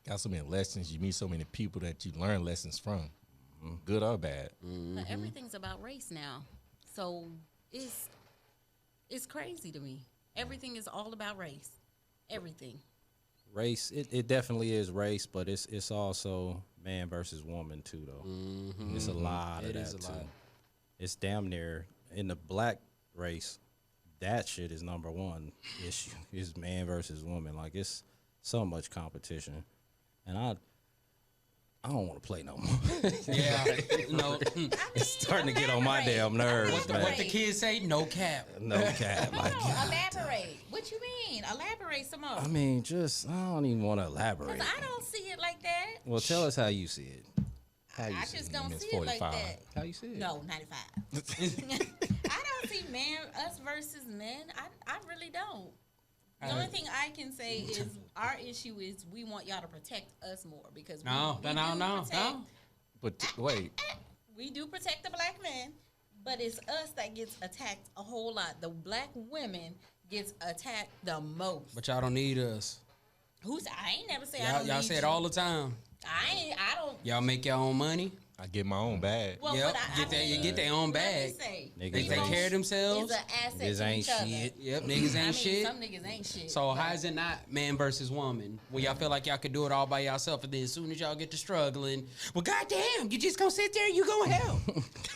[SPEAKER 1] Got so many lessons. You meet so many people that you learn lessons from, good or bad.
[SPEAKER 4] But everything's about race now. So it's crazy to me. Everything is all about race. Everything.
[SPEAKER 2] Race, it definitely is race, but it's also man versus woman too, though. It's a lot of that too. It's damn near in the black race. That shit is number one issue. Is man versus woman. Like it's so much competition, and I don't want to play no more.
[SPEAKER 3] Yeah. No.
[SPEAKER 2] It's starting to get on my damn nerves,
[SPEAKER 3] What the kids say? No cap.
[SPEAKER 2] No cap. Like,
[SPEAKER 4] elaborate. What you mean? Elaborate some more.
[SPEAKER 2] I mean, just I don't even want to elaborate.
[SPEAKER 4] Because I don't see it like that.
[SPEAKER 2] Well, tell us how you see it. How you
[SPEAKER 4] I
[SPEAKER 2] see
[SPEAKER 4] just
[SPEAKER 2] it?
[SPEAKER 4] don't
[SPEAKER 1] It's
[SPEAKER 4] see it like
[SPEAKER 1] 45.
[SPEAKER 4] that.
[SPEAKER 2] How you see it?
[SPEAKER 4] No, 95. I don't see us versus men. I really don't. The only thing I can say is our issue is we want y'all to protect us more because
[SPEAKER 3] No.
[SPEAKER 1] But wait,
[SPEAKER 4] we do protect the black men, but it's us that gets attacked a whole lot. The black women gets attacked the most.
[SPEAKER 3] But y'all don't need us.
[SPEAKER 4] I ain't never say I don't
[SPEAKER 3] Y'all
[SPEAKER 4] need
[SPEAKER 3] say it
[SPEAKER 4] you.
[SPEAKER 3] all the time.
[SPEAKER 4] I don't.
[SPEAKER 3] Y'all make your own money.
[SPEAKER 1] I get my own bag.
[SPEAKER 4] Well,
[SPEAKER 3] Yep.
[SPEAKER 4] but
[SPEAKER 3] You get their own bag.
[SPEAKER 2] Niggas
[SPEAKER 3] They take
[SPEAKER 2] ain't
[SPEAKER 3] care of themselves.
[SPEAKER 4] Is an asset
[SPEAKER 2] Niggas
[SPEAKER 4] to
[SPEAKER 2] ain't
[SPEAKER 4] each other.
[SPEAKER 2] shit.
[SPEAKER 3] Yep, niggas ain't shit.
[SPEAKER 4] Some niggas ain't shit.
[SPEAKER 3] So how is it not man versus woman? Well, y'all feel like y'all could do it all by yourself, and then as soon as y'all get to struggling, well, goddamn, you just gonna sit there and you gonna help.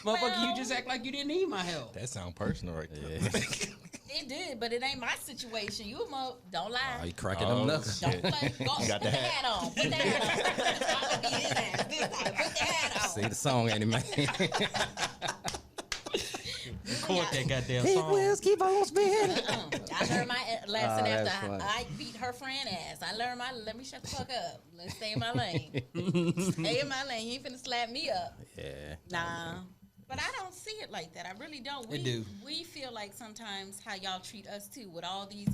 [SPEAKER 3] Motherfucker, you just act like you didn't need my help.
[SPEAKER 1] That sound personal right there.
[SPEAKER 4] It did, but it ain't my situation. You don't lie.
[SPEAKER 2] Oh, you cracking them knuckles.
[SPEAKER 4] Don't play. Go,
[SPEAKER 1] You got
[SPEAKER 4] put
[SPEAKER 1] the
[SPEAKER 4] the hat on. Put the hat on. I'm gonna beat his ass this time. Put the hat on.
[SPEAKER 2] See the song, ain't it, man?
[SPEAKER 3] Record that goddamn
[SPEAKER 2] Keep
[SPEAKER 3] song.
[SPEAKER 2] wheels, keep on spinning.
[SPEAKER 4] I learned my lesson
[SPEAKER 2] that's
[SPEAKER 4] after
[SPEAKER 2] funny.
[SPEAKER 4] I beat her friend ass. I learned let me shut the fuck up. Let's stay in my lane. Stay in my lane. You ain't finna slap me up.
[SPEAKER 2] Yeah.
[SPEAKER 4] Nah. But I don't see it like that. I really don't. We feel like sometimes how y'all treat us too with all these.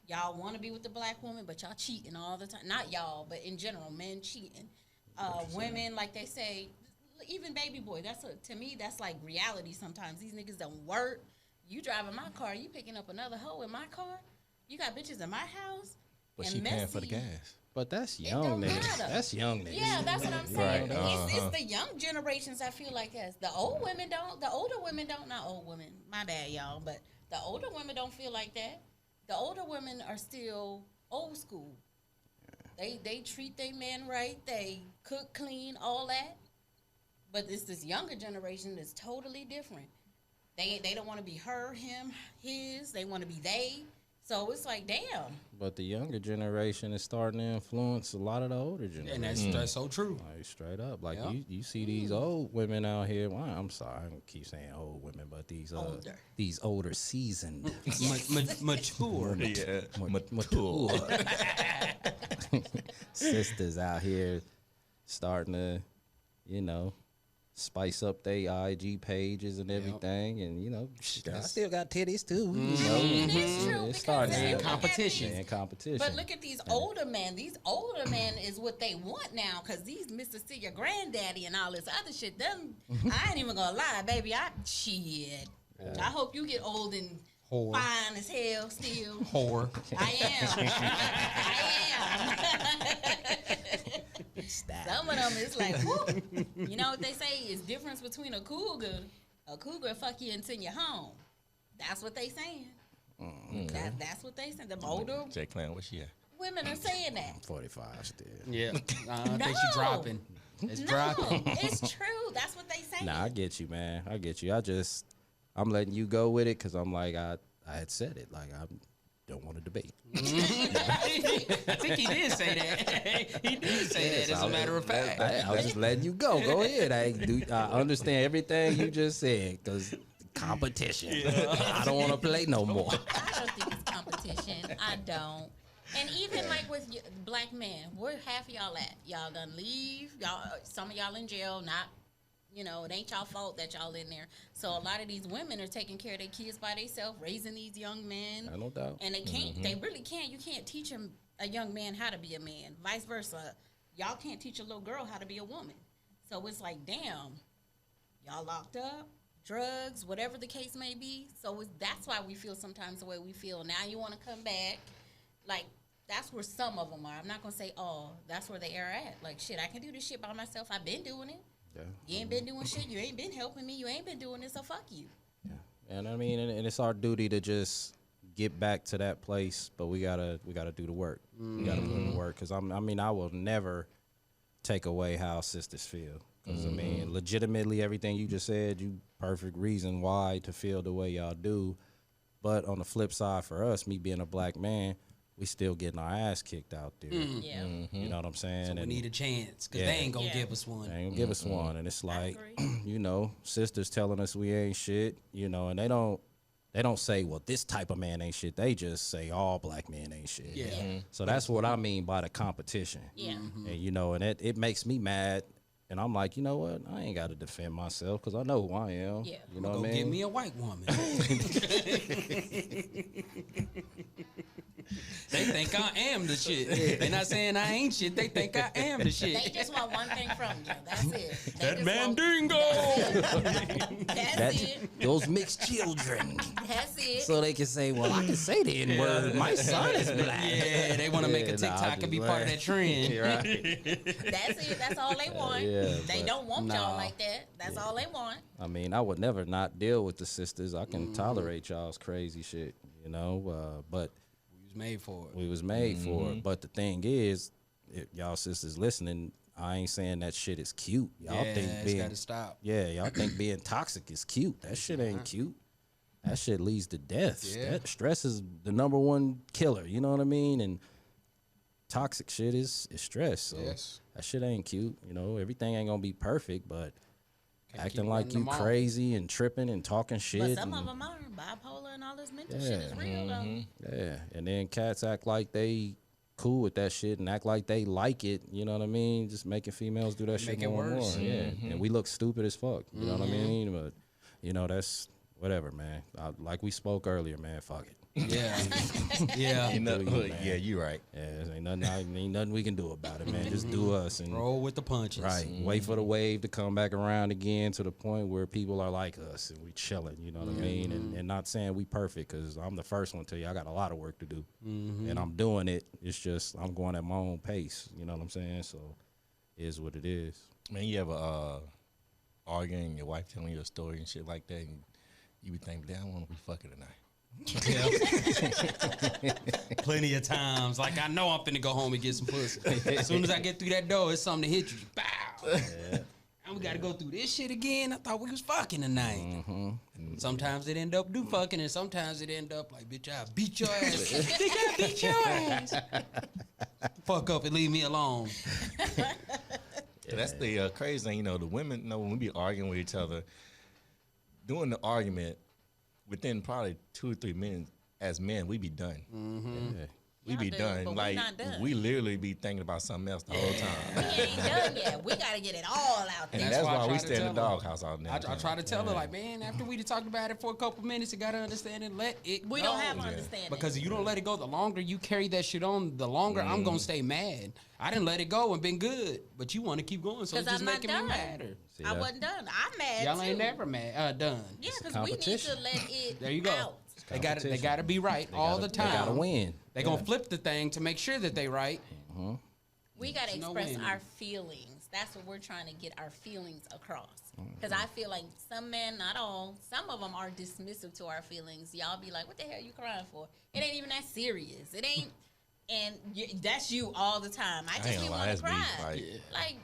[SPEAKER 4] Y'all want to be with the black woman, but y'all cheating all the time. Not y'all, but in general, men cheating. Women, like they say, even baby boy. To me, that's like reality. Sometimes these niggas don't work. You driving my car, you picking up another hoe in my car. You got bitches in my house.
[SPEAKER 1] But
[SPEAKER 4] and
[SPEAKER 1] she paying for the
[SPEAKER 4] messy.
[SPEAKER 1] gas.
[SPEAKER 2] But that's
[SPEAKER 4] It
[SPEAKER 2] young
[SPEAKER 4] don't
[SPEAKER 2] niggas.
[SPEAKER 4] matter.
[SPEAKER 2] That's young niggas.
[SPEAKER 4] Yeah, that's what I'm saying.
[SPEAKER 1] Right,
[SPEAKER 4] It's the young generations I feel like as the old women don't. The older women don't. Not old women. My bad, y'all. But the older women don't feel like that. The older women are still old school. They treat their men right. They cook, clean, all that. But it's this younger generation that's totally different. They don't want to be her, him, his. They want to be they. So it's like, damn.
[SPEAKER 2] But the younger generation is starting to influence a lot of the older generation.
[SPEAKER 3] And that's so true.
[SPEAKER 2] Like, straight up. Like,
[SPEAKER 3] Yeah.
[SPEAKER 2] you see these old women out here. Well, I'm sorry. I don't keep saying old women, but these older seasoned.
[SPEAKER 3] Mature.
[SPEAKER 1] Yeah,
[SPEAKER 2] mature sisters out here starting to, spice up their IG pages and everything, and I still got titties too.
[SPEAKER 4] It is true.
[SPEAKER 2] It's starting
[SPEAKER 4] because
[SPEAKER 2] to
[SPEAKER 3] competition.
[SPEAKER 2] and competition.
[SPEAKER 4] But look at these older men. These older men is what they want now, because these Mr. See Your Granddaddy and all this other shit. Them, I ain't even gonna lie, baby. Shit. I hope you get old and
[SPEAKER 3] Whore.
[SPEAKER 4] fine as hell still.
[SPEAKER 3] Whore.
[SPEAKER 4] I am. Some of them is like, whoop. You know what they say is difference between a cougar. A cougar fuck you and send you home. That's what they saying. That's what they saying. The older
[SPEAKER 1] J Clan, what's she at?
[SPEAKER 4] women are saying that.
[SPEAKER 2] 45 still.
[SPEAKER 3] Yeah. I think she dropping. It's dropping.
[SPEAKER 4] It's true. That's what they say.
[SPEAKER 2] Nah, I get you, man. I get you. I'm letting you go with it because I'm like, I had said it. Like, don't want to debate.
[SPEAKER 3] I think he did say that. He did say that, as a matter of fact.
[SPEAKER 2] I was just letting you go. Go ahead. I understand everything you just said because competition. I don't want to play no more.
[SPEAKER 4] I don't think it's competition. I don't. And even like with black men, where half of y'all at? Y'all done leave. Y'all, some of y'all in jail. Not, it ain't y'all fault that y'all in there. So a lot of these women are taking care of their kids by themselves, raising these young men.
[SPEAKER 2] No doubt.
[SPEAKER 4] And they can't. They really can't. You can't teach a young man how to be a man. Vice versa. Y'all can't teach a little girl how to be a woman. So it's like, damn, y'all locked up, drugs, whatever the case may be. So that's why we feel sometimes the way we feel. Now you want to come back, like. That's where some of them are. I'm not going to say all. That's where they are at. Like, shit, I can do this shit by myself. I've been doing it. Yeah. You ain't been doing shit. You ain't been helping me. You ain't been doing this, so fuck you.
[SPEAKER 2] Yeah. And I mean, and it's our duty to just get back to that place, but we gotta do the work. We gotta put in the work. Because, I will never take away how sisters feel. Because, legitimately, everything you just said, you perfect reason why to feel the way y'all do. But on the flip side for us, me being a black man, we still getting our ass kicked out there.
[SPEAKER 4] Yeah.
[SPEAKER 2] You know what I'm saying?
[SPEAKER 3] So we need a chance because they ain't going to give us one.
[SPEAKER 2] They ain't going to give us one. And it's like, sisters telling us we ain't shit, and they don't say, well, this type of man ain't shit. They just say all black men ain't shit.
[SPEAKER 3] Yeah.
[SPEAKER 2] So that's what I mean by the competition.
[SPEAKER 4] Yeah.
[SPEAKER 2] And, and it makes me mad. And I'm like, you know what? I ain't got to defend myself because I know who I am.
[SPEAKER 4] Yeah.
[SPEAKER 2] You know what I mean?
[SPEAKER 3] Get me a white woman. They think I am the shit. They not saying I ain't shit. They think I am the shit.
[SPEAKER 4] They just want one thing from you. That's it.
[SPEAKER 3] That mandingo.
[SPEAKER 4] That's it.
[SPEAKER 2] Those mixed children.
[SPEAKER 4] That's it.
[SPEAKER 2] So they can say, well, I can say the N-word. My son is black.
[SPEAKER 3] Yeah, they want to make a TikTok and be part of that trend.
[SPEAKER 2] Right.
[SPEAKER 4] That's it. That's all they want. They don't want y'all like that. That's all they want.
[SPEAKER 2] I mean, I would never not deal with the sisters. I can tolerate y'all's crazy shit, but
[SPEAKER 3] made for it.
[SPEAKER 2] We was made for it. But the thing is, if y'all sisters listening, I ain't saying that shit is cute. Y'all think being
[SPEAKER 3] gotta stop.
[SPEAKER 2] Yeah, y'all think being toxic is cute. That shit ain't cute. That shit leads to death. That stress is the number one killer. You know what I mean? And toxic shit is stress. So that shit ain't cute. Everything ain't gonna be perfect, but acting like you crazy and tripping and talking shit.
[SPEAKER 4] But some of them are bipolar and all this mental shit is real though.
[SPEAKER 2] Yeah, and then cats act like they cool with that shit and act like they like it. You know what I mean? Just making females do that shit more and more. Yeah, and we look stupid as fuck. You know what I mean? But that's whatever, man. Like we spoke earlier, man. Fuck it.
[SPEAKER 3] Yeah,
[SPEAKER 1] yeah, you're right.
[SPEAKER 2] Yeah, ain't nothing we can do about it, man. Just do us and
[SPEAKER 3] roll with the punches.
[SPEAKER 2] Right. Wait for the wave to come back around again to the point where people are like us and we chilling. You know what I mean? And not saying we perfect because I'm the first one to tell you I got a lot of work to do, and I'm doing it. It's just I'm going at my own pace. You know what I'm saying? So, it is what it is.
[SPEAKER 1] Man, you ever arguing, your wife telling you a story and shit like that, and you be thinking, damn, I want to be fucking tonight.
[SPEAKER 3] Plenty of times. Like, I know I'm finna go home and get some pussy. As soon as I get through that door, it's something to hit you. Bow. Yeah. And we gotta go through this shit again. I thought we was fucking tonight. Sometimes it end up do fucking, and sometimes it end up like, bitch, I beat your ass. Bitch, I beat your ass. Fuck up and leave me alone.
[SPEAKER 1] Yeah, that's the crazy thing. The women, when we be arguing with each other, during the argument, within probably 2 or 3 minutes, as men, we be done. Yeah. We be done.
[SPEAKER 4] But
[SPEAKER 1] like,
[SPEAKER 4] we not done.
[SPEAKER 1] We literally be thinking about something else the whole time.
[SPEAKER 4] We ain't done yet. We got to get it all out there.
[SPEAKER 1] And that's why we stay in the doghouse all day.
[SPEAKER 3] I try to tell her, like, man, after we talked about it for a couple minutes, you got to understand it, let it
[SPEAKER 4] We
[SPEAKER 3] go.
[SPEAKER 4] don't have understanding.
[SPEAKER 3] Because if you don't let it go, the longer you carry that shit on, the longer I'm going to stay mad. I didn't let it go and been good, but you want to keep going, so it's just making me madder.
[SPEAKER 4] I wasn't done. I'm mad,
[SPEAKER 3] Y'all ain't never done.
[SPEAKER 4] Yeah, because we need to let it
[SPEAKER 3] There you go.
[SPEAKER 4] out.
[SPEAKER 3] They got to be right all the time.
[SPEAKER 2] They got to win.
[SPEAKER 3] They going to flip the thing to make sure that they right.
[SPEAKER 4] We got to express our feelings. That's what we're trying to get our feelings across. Because I feel like some men, not all, some of them are dismissive to our feelings. Y'all be like, what the hell are you crying for? It ain't even that serious. It ain't, and that's you all the time. I just want to cry. Like,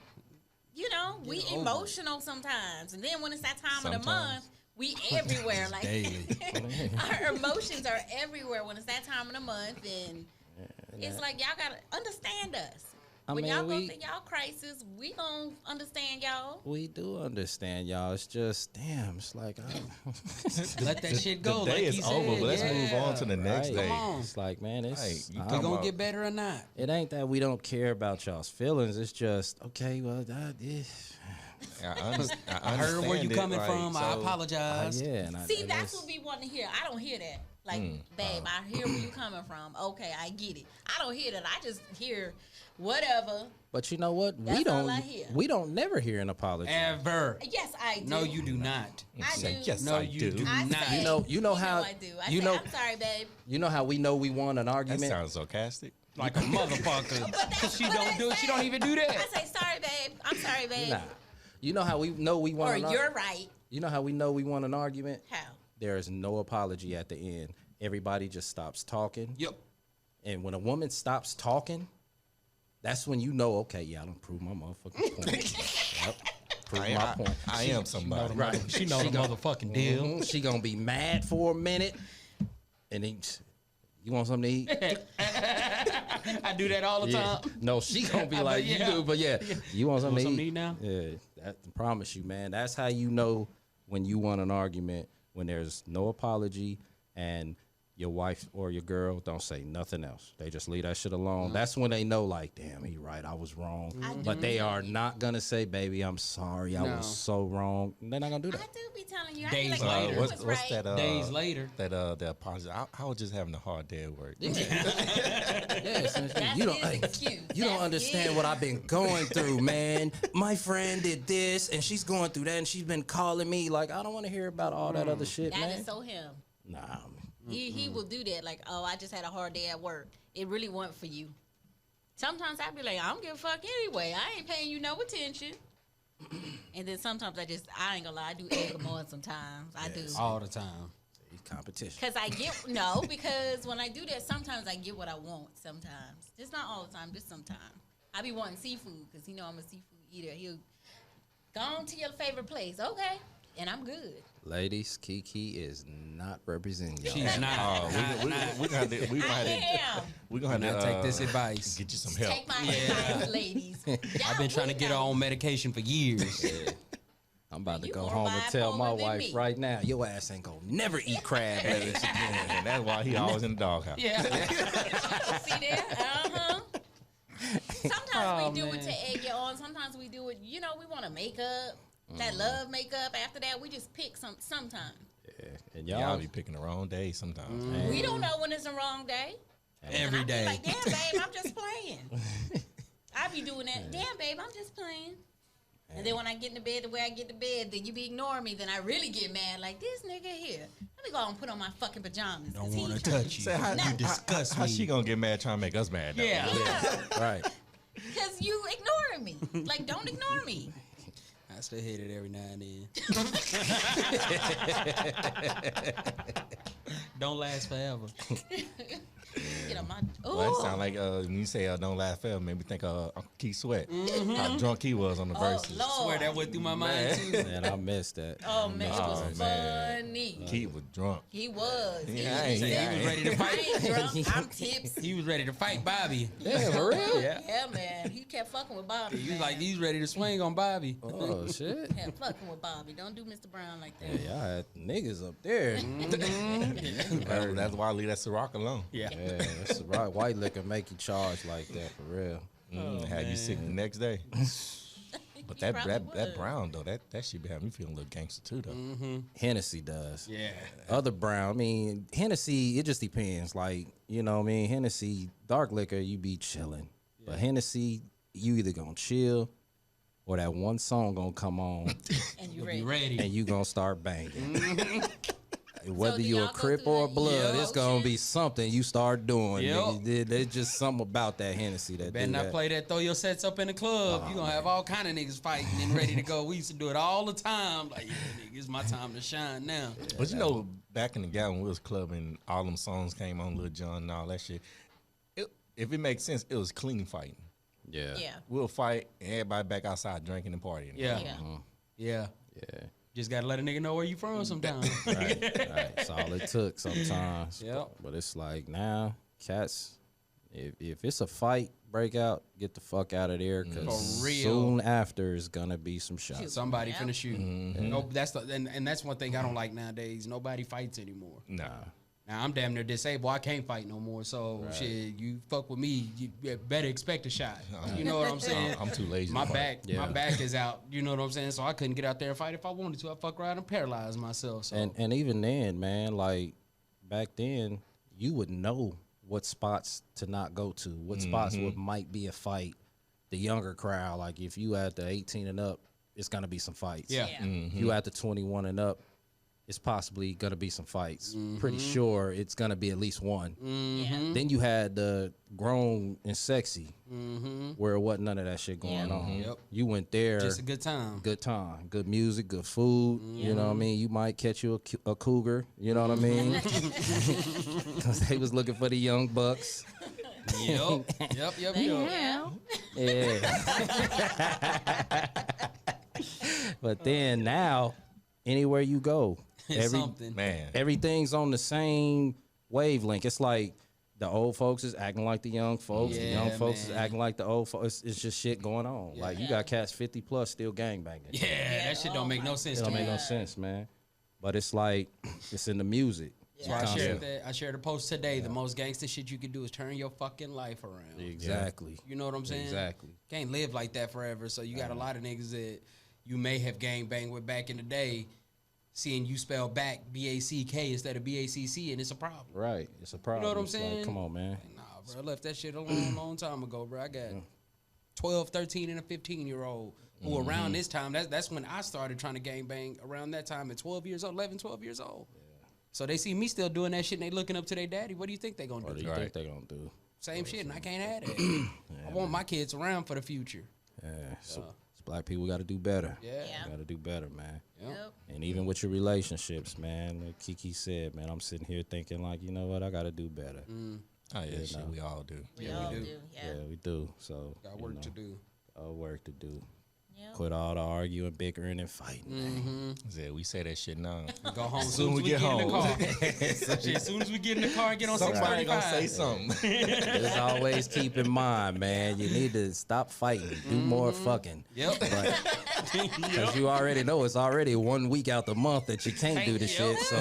[SPEAKER 4] we emotional sometimes. And then when it's that time of the month, We everywhere. Like
[SPEAKER 2] Daily.
[SPEAKER 4] our emotions are everywhere when it's that time of the month, and it's like y'all gotta understand us. When y'all go through y'all crisis, we gonna understand y'all.
[SPEAKER 2] We do understand y'all. It's just damn. It's like
[SPEAKER 3] Let that shit go.
[SPEAKER 1] The day
[SPEAKER 3] like
[SPEAKER 1] is
[SPEAKER 3] you
[SPEAKER 1] over,
[SPEAKER 3] said.
[SPEAKER 1] but let's move on to the next
[SPEAKER 2] right.
[SPEAKER 1] day.
[SPEAKER 3] Come on.
[SPEAKER 2] It's like, man, it's
[SPEAKER 1] Hey, you
[SPEAKER 2] I-
[SPEAKER 3] We
[SPEAKER 1] talking
[SPEAKER 3] gonna
[SPEAKER 1] about-
[SPEAKER 3] get better or not?
[SPEAKER 2] it ain't that we don't care about y'all's feelings. It's just okay. Well,
[SPEAKER 3] I heard where you
[SPEAKER 1] understand it,
[SPEAKER 3] coming
[SPEAKER 1] like,
[SPEAKER 3] from. I
[SPEAKER 1] so-
[SPEAKER 3] apologize.
[SPEAKER 2] yeah. And
[SPEAKER 4] See, that's what we want to hear. I don't hear that. Like, babe, I hear where you coming from. Okay, I get it. I don't hear that. I just hear whatever.
[SPEAKER 2] But you know what?
[SPEAKER 4] That's all I hear.
[SPEAKER 2] We don't never hear an apology.
[SPEAKER 3] Ever.
[SPEAKER 4] Yes, I do.
[SPEAKER 3] No, you do not.
[SPEAKER 4] I
[SPEAKER 1] Say,
[SPEAKER 4] do.
[SPEAKER 1] yes,
[SPEAKER 3] No,
[SPEAKER 1] I
[SPEAKER 3] you
[SPEAKER 1] do.
[SPEAKER 3] do
[SPEAKER 4] I
[SPEAKER 3] not.
[SPEAKER 4] say,
[SPEAKER 2] You know how
[SPEAKER 4] I do. I
[SPEAKER 2] you
[SPEAKER 4] say,
[SPEAKER 2] know
[SPEAKER 4] I'm sorry, babe.
[SPEAKER 2] you know how we know we won an
[SPEAKER 1] That
[SPEAKER 2] argument.
[SPEAKER 1] sounds sarcastic.
[SPEAKER 3] Like a motherfucker.
[SPEAKER 4] That's
[SPEAKER 3] She
[SPEAKER 4] what
[SPEAKER 3] don't
[SPEAKER 4] I
[SPEAKER 3] do it. She
[SPEAKER 4] say.
[SPEAKER 3] don't even do
[SPEAKER 4] I
[SPEAKER 3] that.
[SPEAKER 4] say, sorry, babe. I'm sorry, babe.
[SPEAKER 2] Nah. You know how we know we won
[SPEAKER 4] Or
[SPEAKER 2] an
[SPEAKER 4] you're right.
[SPEAKER 2] You know how we know we won an argument?
[SPEAKER 4] How?
[SPEAKER 2] There is no apology at the end. Everybody just stops talking.
[SPEAKER 3] Yep.
[SPEAKER 2] And when a woman stops talking, that's when you know, okay, yeah, I don't prove my motherfucking point. Yep. Prove my point.
[SPEAKER 1] I am somebody.
[SPEAKER 2] Right.
[SPEAKER 3] She know the motherfucking deal.
[SPEAKER 2] Mhm. She gonna be mad for a minute, and then you want something to eat?
[SPEAKER 3] I do that all the
[SPEAKER 2] Yeah.
[SPEAKER 3] time.
[SPEAKER 2] No, she gonna be like,
[SPEAKER 3] yeah.
[SPEAKER 2] you do, but yeah, you want something,
[SPEAKER 3] something
[SPEAKER 2] to
[SPEAKER 3] to
[SPEAKER 2] eat
[SPEAKER 3] eat now?
[SPEAKER 2] Yeah, I promise you, man. That's how you know when you won an argument, when there's no apology and your wife or your girl don't say nothing else. They just leave that shit alone. That's when they know, like, damn, he right, I was wrong. But they are not gonna say, baby, I'm sorry, I was so wrong. They're not gonna do
[SPEAKER 4] I
[SPEAKER 2] that.
[SPEAKER 4] do be telling you.
[SPEAKER 3] Days
[SPEAKER 4] I be like,
[SPEAKER 3] later.
[SPEAKER 4] you
[SPEAKER 1] What's
[SPEAKER 4] was
[SPEAKER 1] what's
[SPEAKER 4] right.
[SPEAKER 1] that?
[SPEAKER 3] Days later.
[SPEAKER 1] That apology. I was just having a hard day at work.
[SPEAKER 2] Yeah,
[SPEAKER 4] That's
[SPEAKER 2] you don't,
[SPEAKER 4] his
[SPEAKER 2] hey,
[SPEAKER 4] excuse.
[SPEAKER 2] you don't
[SPEAKER 4] That's
[SPEAKER 2] understand
[SPEAKER 4] his.
[SPEAKER 2] what I've been going through, man. My friend did this, and she's going through that, and she's been calling me. Like, I don't want to hear about all that other shit,
[SPEAKER 4] That
[SPEAKER 2] man.
[SPEAKER 4] is so him.
[SPEAKER 2] Nah,
[SPEAKER 4] He will do that. Like, oh, I just had a hard day at work. It really wasn't for you. Sometimes I be like, I don't give a fuck anyway. I ain't paying you no attention. And then sometimes I ain't gonna lie, I do egg them on sometimes. I do.
[SPEAKER 3] All the time.
[SPEAKER 2] competition.
[SPEAKER 4] Because because when I do that, sometimes I get what I want sometimes. Just not all the time, just sometimes. I be wanting seafood because I'm a seafood eater. He'll go on to your favorite place. Okay. And I'm good.
[SPEAKER 2] Ladies, Kiki is not representing y'all.
[SPEAKER 3] She's not.
[SPEAKER 1] We're gonna have to
[SPEAKER 3] Take this advice.
[SPEAKER 1] get you some help.
[SPEAKER 4] Take my advice, ladies.
[SPEAKER 3] I've been trying to get her on medication for years.
[SPEAKER 2] I'm about to
[SPEAKER 4] You
[SPEAKER 2] go
[SPEAKER 4] more
[SPEAKER 2] home and tell my
[SPEAKER 4] bipolar than
[SPEAKER 2] wife
[SPEAKER 4] me.
[SPEAKER 2] right now, your ass ain't gonna never eat crab legs again.
[SPEAKER 1] And that's why he always in the doghouse.
[SPEAKER 3] Yeah.
[SPEAKER 4] See there? Sometimes we do it
[SPEAKER 3] man.
[SPEAKER 4] to egg you on. Sometimes we do it, we want to make up. That love makeup. After that, we just pick sometimes.
[SPEAKER 2] Yeah. And
[SPEAKER 1] Y'all
[SPEAKER 2] y'all
[SPEAKER 1] be picking the wrong day sometimes. Man.
[SPEAKER 4] We don't know when it's the wrong day.
[SPEAKER 3] Every
[SPEAKER 4] I be
[SPEAKER 3] day.
[SPEAKER 4] like, damn, babe, I'm just playing. I be doing that. Damn, babe, I'm just playing. And then when I get into bed the way I get to bed, then you be ignoring me. Then I really get mad. Like, this nigga here. Let me go and put on my fucking pajamas.
[SPEAKER 3] Don't want to touch you.
[SPEAKER 1] Say, how,
[SPEAKER 3] You disgust
[SPEAKER 1] how
[SPEAKER 3] me.
[SPEAKER 1] she gonna get mad trying to make us mad? Though?
[SPEAKER 3] Yeah.
[SPEAKER 2] right.
[SPEAKER 4] Because you ignoring me. Like, don't ignore me.
[SPEAKER 3] I still hit it every now and then. Don't last forever.
[SPEAKER 4] Get on my.
[SPEAKER 1] Well, that
[SPEAKER 4] Ooh.
[SPEAKER 1] sound like when you say "Don't laugh forever," made me think of Uncle Keith Sweat. How drunk he was on the
[SPEAKER 4] Oh,
[SPEAKER 1] verses.
[SPEAKER 4] Lord.
[SPEAKER 3] Swear that went through my mind too.
[SPEAKER 2] Man, I missed that.
[SPEAKER 4] Oh, man, it was
[SPEAKER 1] Oh, man.
[SPEAKER 4] funny.
[SPEAKER 1] Keith was drunk.
[SPEAKER 4] He was.
[SPEAKER 1] Yeah,
[SPEAKER 3] He was ready to
[SPEAKER 4] I
[SPEAKER 3] fight.
[SPEAKER 4] ain't drunk. I'm tipsy.
[SPEAKER 3] He was ready to fight Bobby.
[SPEAKER 2] Yeah, for real?
[SPEAKER 3] Yeah.
[SPEAKER 4] Yeah, man. He kept fucking with Bobby.
[SPEAKER 3] He was
[SPEAKER 4] man.
[SPEAKER 3] like, he's ready to swing on Bobby.
[SPEAKER 2] Oh, shit.
[SPEAKER 4] Kept fucking with Bobby. Don't do Mr. Brown like that.
[SPEAKER 2] Yeah, y'all had niggas up there.
[SPEAKER 1] That's why I leave that Ciroc alone.
[SPEAKER 3] Yeah.
[SPEAKER 2] Yeah, that's the right. White liquor make you charge like that for real.
[SPEAKER 1] Had you sick the next day. But
[SPEAKER 4] He probably
[SPEAKER 1] that
[SPEAKER 4] would.
[SPEAKER 1] brown though, that shit be having me feeling a little gangster too though.
[SPEAKER 2] Hennessy does.
[SPEAKER 3] Yeah.
[SPEAKER 2] Other brown, I mean, Hennessy, it just depends. Like, you know what I mean? Hennessy, dark liquor, you be chilling. But Hennessy, you either gonna chill or that one song gonna come on
[SPEAKER 4] And you
[SPEAKER 3] Be
[SPEAKER 4] ready.
[SPEAKER 3] ready.
[SPEAKER 2] and you gonna start banging. Whether
[SPEAKER 4] do
[SPEAKER 2] you a
[SPEAKER 4] y'all go
[SPEAKER 2] Crip
[SPEAKER 4] through
[SPEAKER 2] or a
[SPEAKER 4] that
[SPEAKER 2] Blood, it's gonna
[SPEAKER 4] emotion?
[SPEAKER 2] be something you start doing.
[SPEAKER 3] Yep.
[SPEAKER 2] nigga. There's just something about that Hennessy that
[SPEAKER 3] Better
[SPEAKER 2] do
[SPEAKER 3] not
[SPEAKER 2] that.
[SPEAKER 3] play that throw your sets up in the club. You gonna have all kind of niggas fighting and ready to go. We used to do it all the time. Like, yeah, nigga, it's my time to shine now.
[SPEAKER 1] But you know, back in the day when we was clubbing, all them songs came on, Lil Jon and all that shit. If it makes sense, it was clean fighting.
[SPEAKER 2] Yeah.
[SPEAKER 4] Yeah.
[SPEAKER 1] We'll fight and everybody back outside drinking and partying.
[SPEAKER 3] Yeah.
[SPEAKER 4] Yeah.
[SPEAKER 3] Yeah.
[SPEAKER 2] Yeah.
[SPEAKER 3] Just gotta let a nigga know where you from sometimes.
[SPEAKER 2] Right. That's all it took sometimes.
[SPEAKER 3] Yep.
[SPEAKER 2] But it's like now, cats, if it's a fight breakout, get the fuck out of there, because
[SPEAKER 3] For real.
[SPEAKER 2] soon after is gonna be some shots.
[SPEAKER 3] Somebody
[SPEAKER 4] Yep.
[SPEAKER 3] finna shoot. No, and that's one thing I don't like nowadays. Nobody fights anymore.
[SPEAKER 1] Nah.
[SPEAKER 3] Now I'm damn near disabled. I can't fight no more. So shit, you fuck with me, you better expect a shot. You know what I'm saying?
[SPEAKER 1] I'm too lazy.
[SPEAKER 3] My
[SPEAKER 1] to fight.
[SPEAKER 3] back, my back is out. You know what I'm saying? So I couldn't get out there and fight if I wanted to. I fuck around and paralyze myself. So
[SPEAKER 2] And even then, man, like back then, you would know what spots to not go to, what spots might be a fight. The younger crowd, like if you at the 18 and up, it's gonna be some fights.
[SPEAKER 3] yeah.
[SPEAKER 2] If you at the 21 and up, it's possibly gonna be some fights. Pretty sure it's gonna be at least one.
[SPEAKER 4] Yeah.
[SPEAKER 2] Then you had the grown and sexy, where it wasn't none of that shit going on.
[SPEAKER 3] Yep.
[SPEAKER 2] You went there,
[SPEAKER 3] Just a good time.
[SPEAKER 2] good time, good music, good food. You know what I mean? You might catch you a cougar. You know what I mean? Because they was looking for the young bucks.
[SPEAKER 3] Yep. Yep.
[SPEAKER 4] Yeah.
[SPEAKER 2] Yeah. But then now, anywhere you go,
[SPEAKER 3] Something.
[SPEAKER 1] Man.
[SPEAKER 2] everything's on the same wavelength. It's like the old folks is acting like the young folks. The young
[SPEAKER 3] Yeah,
[SPEAKER 2] folks is
[SPEAKER 3] man.
[SPEAKER 2] acting like the old folks. It's just shit going on. Like you got cats 50 plus still gangbanging.
[SPEAKER 3] Yeah, that shit don't make no sense
[SPEAKER 2] It
[SPEAKER 3] to
[SPEAKER 2] don't
[SPEAKER 3] me.
[SPEAKER 2] make no sense, man. But it's like it's in the music.
[SPEAKER 3] So I
[SPEAKER 2] Concept.
[SPEAKER 3] shared that. I shared a post today. The most gangster shit you could do is turn your fucking life around.
[SPEAKER 2] Exactly.
[SPEAKER 3] You know what I'm saying?
[SPEAKER 2] Exactly.
[SPEAKER 3] Can't live like that forever. So you got a lot of niggas that you may have gang banged with back in the day, seeing you spell back B-A-C-K instead of B-A-C-C, and it's a problem.
[SPEAKER 2] Right. It's a problem.
[SPEAKER 3] what I'm
[SPEAKER 2] It's like,
[SPEAKER 3] saying?
[SPEAKER 2] come on, man.
[SPEAKER 3] Nah, bro, I left that shit alone a long time ago, bro. I got 12, 13, and a 15-year-old who around this time, that's when I started trying to gang bang around that time at 12 years old, 11, 12 years old. So they see me still doing that shit and they looking up to their daddy. What do you think they gonna
[SPEAKER 2] What
[SPEAKER 3] do?
[SPEAKER 2] do you think they gonna do?
[SPEAKER 3] Same shit, and I can't have that. I want my kids around for the future.
[SPEAKER 2] Yeah. So black people got to do better.
[SPEAKER 3] Yeah.
[SPEAKER 4] Yeah.
[SPEAKER 2] Got to do better, man.
[SPEAKER 4] Yep.
[SPEAKER 2] And even with your relationships, man, like Kiki said, man, I'm sitting here thinking like, you know what, I got to do better.
[SPEAKER 1] Oh yeah, shit, we all do.
[SPEAKER 4] We
[SPEAKER 3] Yeah, we
[SPEAKER 4] all
[SPEAKER 3] do.
[SPEAKER 4] do. Yeah.
[SPEAKER 2] Yeah, we do. So
[SPEAKER 3] Got
[SPEAKER 2] you
[SPEAKER 3] work
[SPEAKER 2] know,
[SPEAKER 3] to do.
[SPEAKER 2] work to do.
[SPEAKER 4] Yep.
[SPEAKER 2] Quit all the arguing, bickering, and fighting.
[SPEAKER 1] Yeah, we say that shit now.
[SPEAKER 3] Go home as
[SPEAKER 1] Soon
[SPEAKER 3] soon as
[SPEAKER 1] we
[SPEAKER 3] we
[SPEAKER 1] get
[SPEAKER 3] get in the
[SPEAKER 1] home.
[SPEAKER 3] car. Shit, as soon as we get in the car and get on
[SPEAKER 1] Somebody
[SPEAKER 3] 635.
[SPEAKER 1] gonna say something.
[SPEAKER 2] Just always keep in mind, man, you need to stop fighting, do more fucking.
[SPEAKER 3] Yep.
[SPEAKER 2] Because you already know it's already 1 week out the month that you can't do the shit. So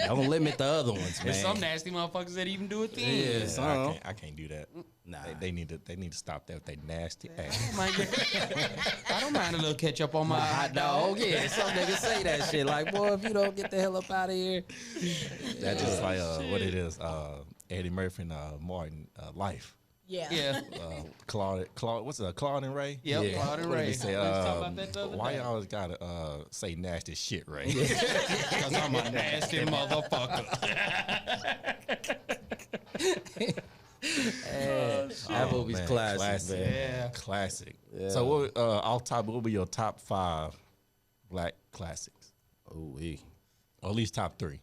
[SPEAKER 2] don't limit the other ones, man.
[SPEAKER 3] There's some nasty motherfuckers that even do it then.
[SPEAKER 2] Yeah,
[SPEAKER 1] Yeah,
[SPEAKER 2] some.
[SPEAKER 1] I can't do that.
[SPEAKER 2] Nah.
[SPEAKER 1] They need to stop that with they nasty ass.
[SPEAKER 3] I don't mind a little ketchup on my hot dog.
[SPEAKER 2] Yeah, some niggas say that shit. Like, boy, if you don't get the hell up out of here.
[SPEAKER 1] That's just like what it is. Eddie Murphy and Martin Life.
[SPEAKER 4] Yeah.
[SPEAKER 3] Yeah.
[SPEAKER 1] Claude, what's it? Claude and Ray.
[SPEAKER 3] Yep.
[SPEAKER 2] Yeah.
[SPEAKER 3] Claude and
[SPEAKER 1] What did
[SPEAKER 3] Ray.
[SPEAKER 1] they say?
[SPEAKER 3] Let's talk about that the other
[SPEAKER 1] Why
[SPEAKER 3] day.
[SPEAKER 1] you always gotta say nasty shit, Ray?
[SPEAKER 3] Because I'm a nasty motherfucker.
[SPEAKER 2] That movie's
[SPEAKER 1] Man,
[SPEAKER 2] classic, man.
[SPEAKER 3] Yeah.
[SPEAKER 1] Classic.
[SPEAKER 2] Yeah.
[SPEAKER 1] So, what, off top, what would be your top 5 black classics,
[SPEAKER 2] Ooh,
[SPEAKER 1] or at least top 3?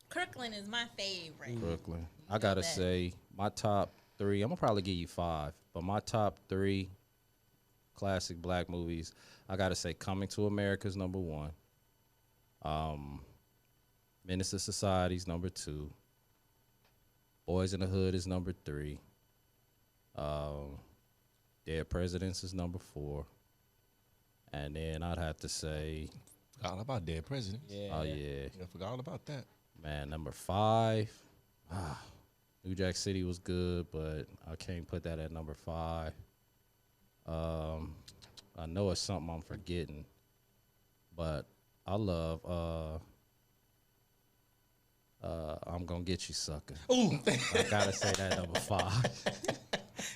[SPEAKER 4] Kirkland is my favorite.
[SPEAKER 2] Brooklyn. I gotta say, my top 3. I'm gonna probably give you 5, but my top 3 classic black movies. I gotta say, Coming to America is number 1. Menace to Society is number 2. Boys in the Hood is number 3. Dead Presidents is number 4. And then I'd have to say,
[SPEAKER 1] Forgot all about Dead Presidents.
[SPEAKER 3] Yeah.
[SPEAKER 2] oh yeah,
[SPEAKER 1] I forgot all about that.
[SPEAKER 2] man, number 5. New Jack City was good, but I can't put that at number 5. I know it's something I'm forgetting, but I love I'm Gonna Get You, Sucker.
[SPEAKER 3] Ooh.
[SPEAKER 2] I gotta say that number 5.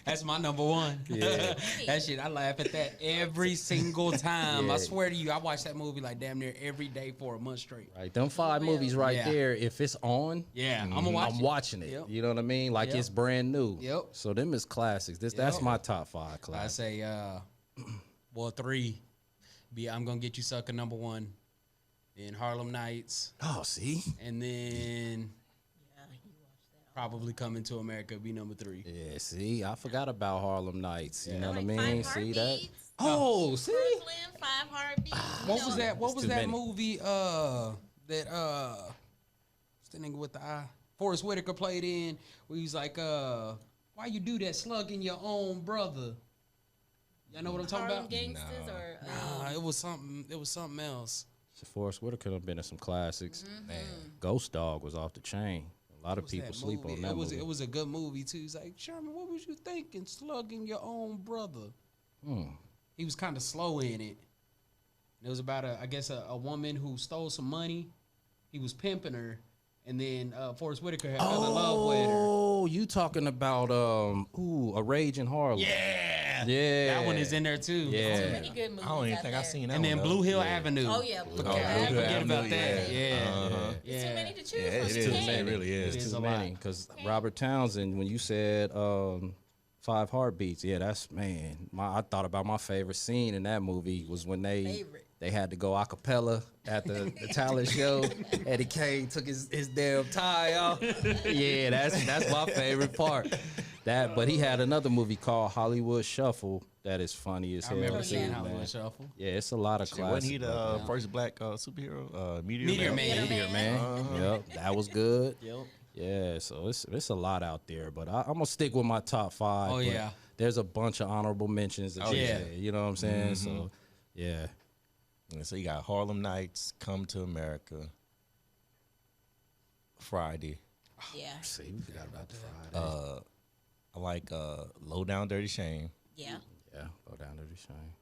[SPEAKER 3] That's my number 1.
[SPEAKER 2] Yeah.
[SPEAKER 3] That shit, I laugh at that every single time. I
[SPEAKER 2] Yeah.
[SPEAKER 3] swear to you, I watch that movie like damn near every day for a month straight.
[SPEAKER 2] Right, them 5 movies right
[SPEAKER 3] Yeah.
[SPEAKER 2] there. If it's on,
[SPEAKER 3] Yeah, I'm gonna watch
[SPEAKER 2] I'm
[SPEAKER 3] it.
[SPEAKER 2] watching it.
[SPEAKER 3] Yep.
[SPEAKER 2] You know what I mean? Like
[SPEAKER 3] Yep.
[SPEAKER 2] it's brand new.
[SPEAKER 3] Yep.
[SPEAKER 2] So them is classics. That's
[SPEAKER 3] Yep.
[SPEAKER 2] my top 5
[SPEAKER 3] I
[SPEAKER 2] classics.
[SPEAKER 3] say, well, 3. I'm Gonna Get You, Sucker, number 1. Then Harlem Nights.
[SPEAKER 2] Oh, see?
[SPEAKER 3] And then
[SPEAKER 4] Yeah, you watched that.
[SPEAKER 3] probably Coming to America be number 3.
[SPEAKER 2] Yeah, see, I forgot about Harlem Nights. You know what I
[SPEAKER 4] Like
[SPEAKER 2] mean?
[SPEAKER 4] Five
[SPEAKER 2] See that?
[SPEAKER 4] Heartbeats,
[SPEAKER 2] Oh, see?
[SPEAKER 4] Brooklyn, 5 Heartbeats.
[SPEAKER 3] What was that? What
[SPEAKER 2] It's
[SPEAKER 3] was
[SPEAKER 2] too
[SPEAKER 3] that
[SPEAKER 2] many.
[SPEAKER 3] movie? What's the nigga with the eye? Forrest Whitaker played in. Where he's like, why you do that, slugging your own brother? Y'all know what I'm talking
[SPEAKER 4] Harlem
[SPEAKER 3] about?
[SPEAKER 4] Gangsters or
[SPEAKER 3] Nah, it was something. It was something else.
[SPEAKER 2] Forrest Whitaker have been in some classics.
[SPEAKER 1] Man,
[SPEAKER 2] Ghost Dog was off the chain. A lot of
[SPEAKER 3] What was
[SPEAKER 2] people
[SPEAKER 3] that
[SPEAKER 2] sleep
[SPEAKER 3] movie?
[SPEAKER 2] on that movie.
[SPEAKER 3] It was a good movie too. He's like, Sherman, what was you thinking, slugging your own brother? He was kind of slow in it. It was about a woman who stole some money. He was pimping her, and then Forrest Whitaker had fell in love with her.
[SPEAKER 2] Oh, you talking about A Rage in Harlem? Yeah.
[SPEAKER 3] That one is in there too.
[SPEAKER 2] Yeah.
[SPEAKER 4] too many good movies.
[SPEAKER 1] I don't even
[SPEAKER 4] out
[SPEAKER 1] think I've
[SPEAKER 4] there.
[SPEAKER 1] seen that
[SPEAKER 3] And
[SPEAKER 1] one.
[SPEAKER 3] then
[SPEAKER 1] though.
[SPEAKER 3] Blue Hill
[SPEAKER 1] Yeah.
[SPEAKER 3] Avenue.
[SPEAKER 4] Oh yeah,
[SPEAKER 1] Oh,
[SPEAKER 3] Forget
[SPEAKER 1] Blue Hill
[SPEAKER 3] about
[SPEAKER 1] Avenue,
[SPEAKER 3] that. Yeah.
[SPEAKER 1] Uh-huh.
[SPEAKER 4] It's too many to choose
[SPEAKER 1] Yeah,
[SPEAKER 4] from.
[SPEAKER 1] it
[SPEAKER 4] You
[SPEAKER 1] is.
[SPEAKER 4] can't.
[SPEAKER 1] It really
[SPEAKER 3] It
[SPEAKER 1] is.
[SPEAKER 3] is
[SPEAKER 2] Too
[SPEAKER 3] a
[SPEAKER 2] many.
[SPEAKER 3] lot.
[SPEAKER 2] Because Robert Townsend, when you said 5 Heartbeats, yeah, that's, man. I thought about my favorite scene in that movie was when they had to go a cappella at the talent show. Eddie Kane took his damn tie off. Yeah, that's my favorite part. But he had another movie called Hollywood Shuffle that is funny as
[SPEAKER 3] I
[SPEAKER 2] hell.
[SPEAKER 3] remember
[SPEAKER 2] too,
[SPEAKER 3] seeing
[SPEAKER 2] man.
[SPEAKER 3] Hollywood Shuffle.
[SPEAKER 2] Yeah, it's a lot of
[SPEAKER 1] Shit,
[SPEAKER 2] classics.
[SPEAKER 1] wasn't he the first black superhero?
[SPEAKER 3] Meteor Man.
[SPEAKER 2] Meteor Man. Yep, that was good.
[SPEAKER 3] Yep.
[SPEAKER 2] Yeah, so it's a lot out there, but I'm gonna stick with my top 5.
[SPEAKER 3] Oh,
[SPEAKER 2] but
[SPEAKER 3] yeah.
[SPEAKER 2] there's a bunch of honorable mentions. That you
[SPEAKER 3] yeah.
[SPEAKER 2] said, you know what I'm saying? So yeah,
[SPEAKER 1] And so you got Harlem Nights, Come to America, Friday.
[SPEAKER 4] Yeah,
[SPEAKER 2] see, we forgot about the Friday.
[SPEAKER 1] I like Low Down Dirty Shame.
[SPEAKER 4] yeah.
[SPEAKER 2] Yeah, go down to the shine.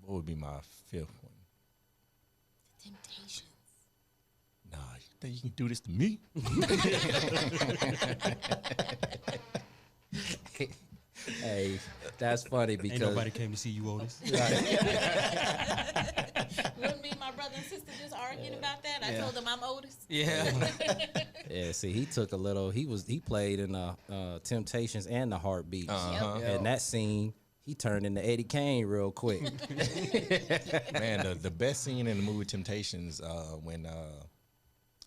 [SPEAKER 1] What would be my 5th one?
[SPEAKER 4] Temptations.
[SPEAKER 1] Nah, you think you can do this to me?
[SPEAKER 2] Hey, that's funny
[SPEAKER 3] Ain't
[SPEAKER 2] because
[SPEAKER 3] nobody came to see you, Otis.
[SPEAKER 4] Wouldn't be my brother and sister just arguing about that? I told them I'm Otis.
[SPEAKER 3] Yeah.
[SPEAKER 2] yeah, see, he took a little. He played in Temptations and the Heartbeats,
[SPEAKER 1] Uh-huh.
[SPEAKER 2] and that scene. He turned into Eddie Kane real quick.
[SPEAKER 1] Man, the best scene in the movie Temptations when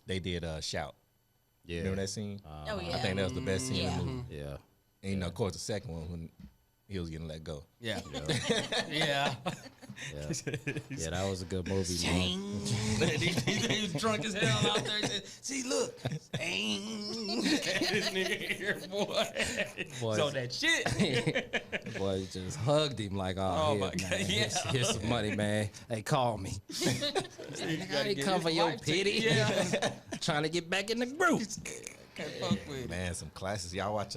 [SPEAKER 1] they did Shout.
[SPEAKER 2] Yeah,
[SPEAKER 1] Remember that scene?
[SPEAKER 4] Oh yeah.
[SPEAKER 1] I think that was the best scene in the movie.
[SPEAKER 2] yeah.
[SPEAKER 1] And, you know, of course, the second one when he was getting let go.
[SPEAKER 3] Yeah. Yeah.
[SPEAKER 2] Yeah, that was a good movie, man.
[SPEAKER 3] He was drunk as hell out there. He said, see, look. This nigga here, boy.
[SPEAKER 2] Boy.
[SPEAKER 3] So that shit.
[SPEAKER 2] The boy just hugged him like,
[SPEAKER 3] Oh,
[SPEAKER 2] oh,
[SPEAKER 3] my
[SPEAKER 2] here,
[SPEAKER 3] God,
[SPEAKER 2] man.
[SPEAKER 3] yeah.
[SPEAKER 2] Here's some money, man. Hey, call me. I ain't come for your pity.
[SPEAKER 3] Yeah.
[SPEAKER 2] Trying to get back in the group.
[SPEAKER 3] Can't fuck with it.
[SPEAKER 1] Man, some classics. Y'all watch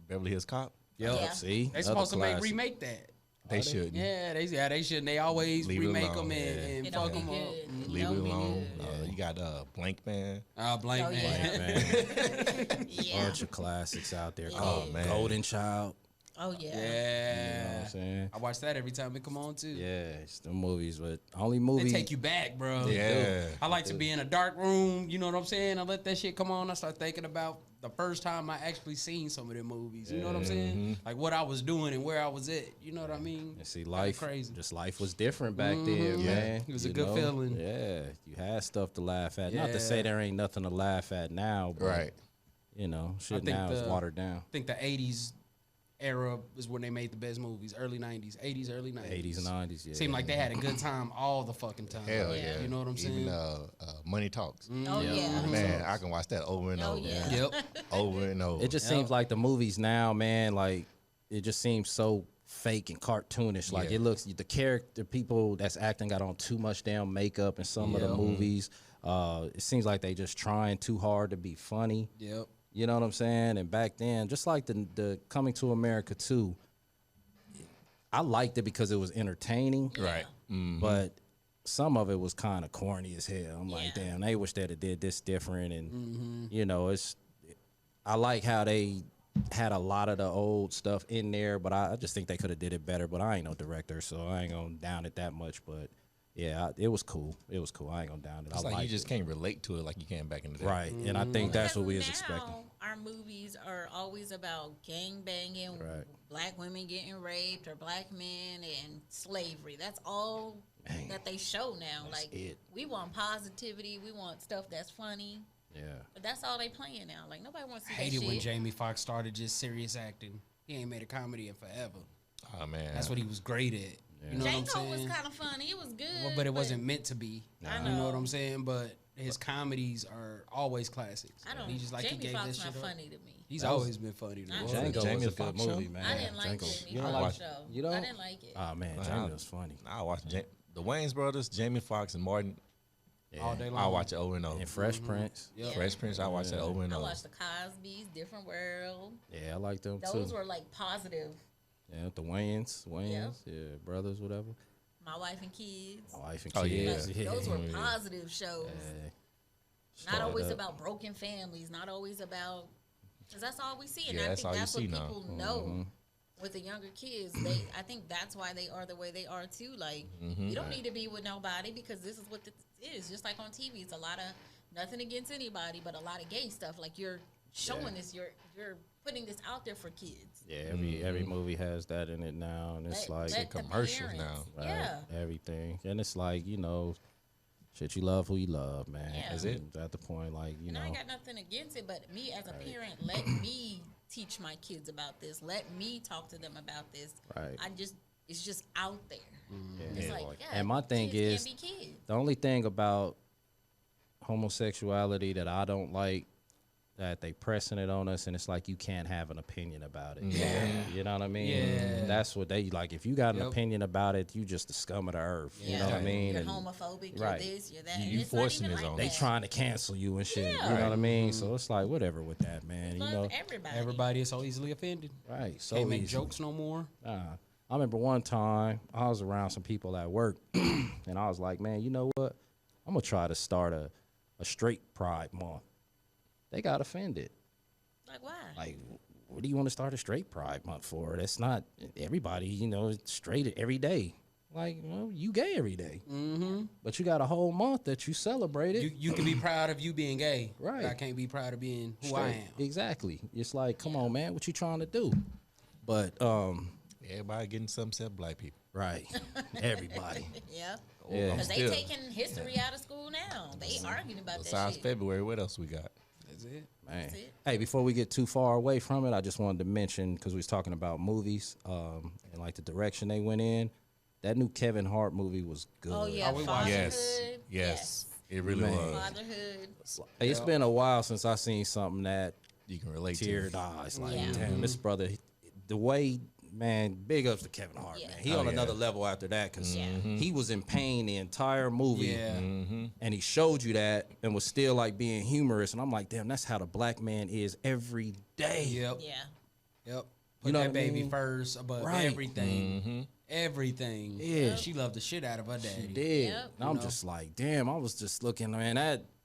[SPEAKER 1] Beverly Hills Cop?
[SPEAKER 2] Yo,
[SPEAKER 4] Yeah.
[SPEAKER 2] see?
[SPEAKER 3] They
[SPEAKER 2] Another
[SPEAKER 3] supposed to
[SPEAKER 2] classic.
[SPEAKER 3] remake that.
[SPEAKER 1] They shouldn't.
[SPEAKER 3] Yeah, they shouldn't. They always
[SPEAKER 1] Leave it
[SPEAKER 3] remake
[SPEAKER 1] alone,
[SPEAKER 3] them and,
[SPEAKER 1] yeah.
[SPEAKER 3] and
[SPEAKER 4] It
[SPEAKER 3] fuck
[SPEAKER 4] don't be
[SPEAKER 3] them up.
[SPEAKER 4] good.
[SPEAKER 1] Leave it
[SPEAKER 4] Don't be
[SPEAKER 1] alone.
[SPEAKER 4] good.
[SPEAKER 1] You got Blank Man.
[SPEAKER 3] Blank
[SPEAKER 4] Oh,
[SPEAKER 3] man.
[SPEAKER 4] yeah.
[SPEAKER 2] Man,
[SPEAKER 4] Yeah.
[SPEAKER 2] bunch of classics out there.
[SPEAKER 4] Yeah.
[SPEAKER 2] Oh,
[SPEAKER 1] Oh, man.
[SPEAKER 2] Golden Child.
[SPEAKER 4] Oh yeah.
[SPEAKER 2] You know what
[SPEAKER 3] Yeah.
[SPEAKER 2] I'm saying?
[SPEAKER 3] I watch that every time it come on too.
[SPEAKER 2] Yeah, it's the movies, but only
[SPEAKER 3] They
[SPEAKER 2] movie.
[SPEAKER 3] take you back, bro.
[SPEAKER 1] Yeah.
[SPEAKER 3] I like to be in a dark room, you know what I'm saying? I let that shit come on. I start thinking about the first time I actually seen some of them movies. You know what I'm saying? Like what I was doing and where I was at. You know what I mean?
[SPEAKER 2] And see,
[SPEAKER 3] Kinda
[SPEAKER 2] life,
[SPEAKER 3] crazy.
[SPEAKER 2] just life was different back then,
[SPEAKER 1] Yeah.
[SPEAKER 2] man.
[SPEAKER 3] It was a
[SPEAKER 2] You
[SPEAKER 3] good
[SPEAKER 2] know?
[SPEAKER 3] feeling.
[SPEAKER 2] Yeah, you had stuff to laugh at. Not to
[SPEAKER 3] Yeah.
[SPEAKER 2] say there ain't nothing to laugh at now, but
[SPEAKER 1] Right.
[SPEAKER 2] you know, shit
[SPEAKER 3] think
[SPEAKER 2] now is
[SPEAKER 3] the-
[SPEAKER 2] watered down.
[SPEAKER 3] I think the 80s era is when they made the best movies. Early 90s. 80s, early 90s.
[SPEAKER 2] 80s and 90s, yeah.
[SPEAKER 3] Seemed like they had a good time all the fucking time.
[SPEAKER 1] Hell
[SPEAKER 4] Yeah.
[SPEAKER 1] yeah.
[SPEAKER 3] You know what I'm saying?
[SPEAKER 1] Even Money Talks.
[SPEAKER 4] Oh yeah.
[SPEAKER 1] Man, I can watch that over and
[SPEAKER 4] Oh,
[SPEAKER 1] over.
[SPEAKER 4] yeah.
[SPEAKER 3] Yep.
[SPEAKER 1] Over and over.
[SPEAKER 2] It just seems like the movies now, man, like it just seems so fake and cartoonish. Like
[SPEAKER 1] Yeah.
[SPEAKER 2] it looks, the character people that's acting got on too much damn makeup in some of the
[SPEAKER 3] Yeah.
[SPEAKER 2] movies. It seems like they just trying too hard to be funny.
[SPEAKER 3] Yep.
[SPEAKER 2] You know what I'm saying? And back then, just like the Coming to America too, I liked it because it was entertaining.
[SPEAKER 1] Right.
[SPEAKER 2] But some of it was kind of corny as hell. I'm like,
[SPEAKER 4] Yeah.
[SPEAKER 2] damn, they wish they'd have did this different. And you know, I like how they had a lot of the old stuff in there, but I just think they could have did it better. But I ain't no director, so I ain't gonna down it that much. But yeah, it was cool. It was cool. I ain't gonna down it.
[SPEAKER 1] It's
[SPEAKER 2] I
[SPEAKER 1] like you
[SPEAKER 2] liked
[SPEAKER 1] just
[SPEAKER 2] it.
[SPEAKER 1] can't relate to it like you can back in the day.
[SPEAKER 2] Right, and I think that's what we was
[SPEAKER 4] Because
[SPEAKER 2] expecting.
[SPEAKER 4] now our movies are always about gang banging,
[SPEAKER 2] Right.
[SPEAKER 4] black women getting raped, or black men and slavery. That's all
[SPEAKER 2] Man,
[SPEAKER 4] that they show now.
[SPEAKER 2] that's
[SPEAKER 4] Like
[SPEAKER 2] it.
[SPEAKER 4] we want positivity, we want stuff that's funny,
[SPEAKER 2] Yeah,
[SPEAKER 4] but that's all they playing now. Like nobody wants to
[SPEAKER 3] I
[SPEAKER 4] see that
[SPEAKER 3] hated when
[SPEAKER 4] shit.
[SPEAKER 3] Jamie Foxx started just serious acting. He ain't made a comedy in forever.
[SPEAKER 1] Oh man.
[SPEAKER 3] That's what he was great at. You know what I'm
[SPEAKER 4] Django
[SPEAKER 3] saying?
[SPEAKER 4] was kind of funny. It was good.
[SPEAKER 3] Well, but it wasn't meant to be.
[SPEAKER 4] I
[SPEAKER 3] You know what
[SPEAKER 4] know.
[SPEAKER 3] I'm saying? But his comedies are always classics.
[SPEAKER 4] I don't.
[SPEAKER 3] He just like
[SPEAKER 4] Jamie
[SPEAKER 3] he gave
[SPEAKER 4] Foxx
[SPEAKER 3] that shit
[SPEAKER 4] not
[SPEAKER 3] up.
[SPEAKER 4] funny to me.
[SPEAKER 3] He's always been funny to me.
[SPEAKER 4] Not
[SPEAKER 2] Django
[SPEAKER 1] Jamie
[SPEAKER 2] was a good
[SPEAKER 1] Foxx show?
[SPEAKER 2] movie, man.
[SPEAKER 4] I didn't like
[SPEAKER 2] Django.
[SPEAKER 4] Jamie
[SPEAKER 2] You don't
[SPEAKER 4] Foxx
[SPEAKER 2] like?
[SPEAKER 4] show.
[SPEAKER 2] You don't?
[SPEAKER 4] I didn't like it.
[SPEAKER 2] Oh man, Jamie was funny.
[SPEAKER 1] I watch the Wayans brothers, Jamie Foxx and Martin.
[SPEAKER 3] All day long.
[SPEAKER 1] I watch it over and over.
[SPEAKER 2] And Fresh Prince.
[SPEAKER 3] Yep.
[SPEAKER 1] Fresh Prince, I watch that over and
[SPEAKER 4] I
[SPEAKER 1] over.
[SPEAKER 4] watched the Cosby's, Different World.
[SPEAKER 2] Yeah, I like them
[SPEAKER 4] Those
[SPEAKER 2] too.
[SPEAKER 4] were like positive.
[SPEAKER 2] Yeah, the Wayans, yeah, brothers, whatever.
[SPEAKER 4] My Wife and Kids.
[SPEAKER 2] My wife and
[SPEAKER 1] Oh, yeah.
[SPEAKER 2] kids.
[SPEAKER 4] Like, those were positive shows. Not
[SPEAKER 2] Started
[SPEAKER 4] always
[SPEAKER 2] up.
[SPEAKER 4] about broken families. Not always about, because that's all we see, and
[SPEAKER 1] Yeah,
[SPEAKER 4] I
[SPEAKER 1] that's
[SPEAKER 4] think
[SPEAKER 1] all you
[SPEAKER 4] that's what
[SPEAKER 1] see now.
[SPEAKER 4] people know. With the younger kids, I think that's why they are the way they are too. Like, you don't need to be with nobody because this is what this is. Just like on TV, it's a lot of nothing against anybody, but a lot of gay stuff. Like you're showing this, you're putting this out there for kids.
[SPEAKER 2] Yeah, every movie has that in it now, and it's
[SPEAKER 4] Let
[SPEAKER 2] like
[SPEAKER 4] the
[SPEAKER 1] commercials
[SPEAKER 4] parents-
[SPEAKER 1] now.
[SPEAKER 2] right,
[SPEAKER 4] Yeah.
[SPEAKER 2] everything, and it's like shit, you love who you love, man.
[SPEAKER 4] Yeah.
[SPEAKER 1] That's it.
[SPEAKER 2] At the point, like
[SPEAKER 4] And I ain't got nothing against it, but me as a parent, let me teach my kids about this. Let me talk to them about this.
[SPEAKER 2] Right.
[SPEAKER 4] It's just out there. It's
[SPEAKER 1] Yeah.
[SPEAKER 4] like, yeah,
[SPEAKER 2] And my thing
[SPEAKER 4] kids
[SPEAKER 2] is-
[SPEAKER 4] can't be kids.
[SPEAKER 2] the only thing about homosexuality that I don't like that they pressing it on us, and it's like you can't have an opinion about it.
[SPEAKER 3] Yeah.
[SPEAKER 2] You know what I mean?
[SPEAKER 3] Yeah.
[SPEAKER 2] That's what they like. If you got an
[SPEAKER 3] Yep.
[SPEAKER 2] opinion about it, you just the scum of the earth. You know what I mean?
[SPEAKER 4] You're
[SPEAKER 2] And
[SPEAKER 4] homophobic,
[SPEAKER 2] right.
[SPEAKER 4] you're this, you're that.
[SPEAKER 1] You
[SPEAKER 4] and it's not
[SPEAKER 1] forcing
[SPEAKER 4] even
[SPEAKER 1] this
[SPEAKER 4] like
[SPEAKER 1] on
[SPEAKER 2] they
[SPEAKER 1] them.
[SPEAKER 4] that.
[SPEAKER 2] trying to cancel you and shit.
[SPEAKER 4] Yeah.
[SPEAKER 2] You know what I mean? So it's like whatever with that, man.
[SPEAKER 4] Love
[SPEAKER 2] You know,
[SPEAKER 4] everybody.
[SPEAKER 3] Everybody is so easily offended.
[SPEAKER 2] right? So
[SPEAKER 3] Can't make
[SPEAKER 2] easy.
[SPEAKER 3] jokes no more.
[SPEAKER 2] I remember one time I was around some people at work, and I was like, man, you know what? I'm gonna try to start a straight pride month. They got offended.
[SPEAKER 4] Like, why?
[SPEAKER 2] Like, what do you want to start a straight pride month for? That's not everybody, is straight every day. Like, well, you gay every day. But you got a whole month that you celebrate it.
[SPEAKER 3] You can be proud of you being gay.
[SPEAKER 2] Right.
[SPEAKER 3] But I can't be proud of being who I am.
[SPEAKER 2] Exactly. It's like, come on, man, what you trying to do? But
[SPEAKER 1] Everybody getting something except black people.
[SPEAKER 2] right, everybody.
[SPEAKER 4] Yeah.
[SPEAKER 2] Yeah.
[SPEAKER 4] Because they
[SPEAKER 1] Still.
[SPEAKER 4] taking history out of school now. They arguing about that
[SPEAKER 1] Besides
[SPEAKER 4] shit.
[SPEAKER 1] February, what else we got?
[SPEAKER 3] That's it.
[SPEAKER 2] Man.
[SPEAKER 4] it.
[SPEAKER 2] Hey, before we get too far away from it, I just wanted to mention, because we was talking about movies and like the direction they went in. That new Kevin Hart movie was good.
[SPEAKER 4] Oh, yeah.
[SPEAKER 3] we watched
[SPEAKER 4] Fatherhood.
[SPEAKER 1] it. Yes. It really
[SPEAKER 2] Man.
[SPEAKER 1] was.
[SPEAKER 4] Fatherhood.
[SPEAKER 2] Hey, it's been a while since I seen something that
[SPEAKER 1] You can relate
[SPEAKER 2] teared
[SPEAKER 1] to.
[SPEAKER 2] eyes. Like,
[SPEAKER 4] Yeah.
[SPEAKER 2] damn, this brother, the way, man, big ups to Kevin Hart,
[SPEAKER 4] Yeah.
[SPEAKER 2] man. He
[SPEAKER 1] Oh,
[SPEAKER 2] on
[SPEAKER 1] yeah.
[SPEAKER 2] another level after that, because
[SPEAKER 4] Yeah.
[SPEAKER 2] he was in pain the entire movie.
[SPEAKER 3] Yeah.
[SPEAKER 2] And he showed you that and was still like being humorous. And I'm like, damn, that's how the black man is every day.
[SPEAKER 3] Yep.
[SPEAKER 4] Yeah.
[SPEAKER 3] Yep. Put
[SPEAKER 2] You know
[SPEAKER 3] that
[SPEAKER 2] what I
[SPEAKER 3] baby
[SPEAKER 2] mean?
[SPEAKER 3] first above
[SPEAKER 2] Right.
[SPEAKER 3] everything. Everything.
[SPEAKER 2] Yeah.
[SPEAKER 3] She loved the shit out of her daddy.
[SPEAKER 2] He did.
[SPEAKER 4] Yep.
[SPEAKER 2] And I'm just like, damn, I was just looking, man,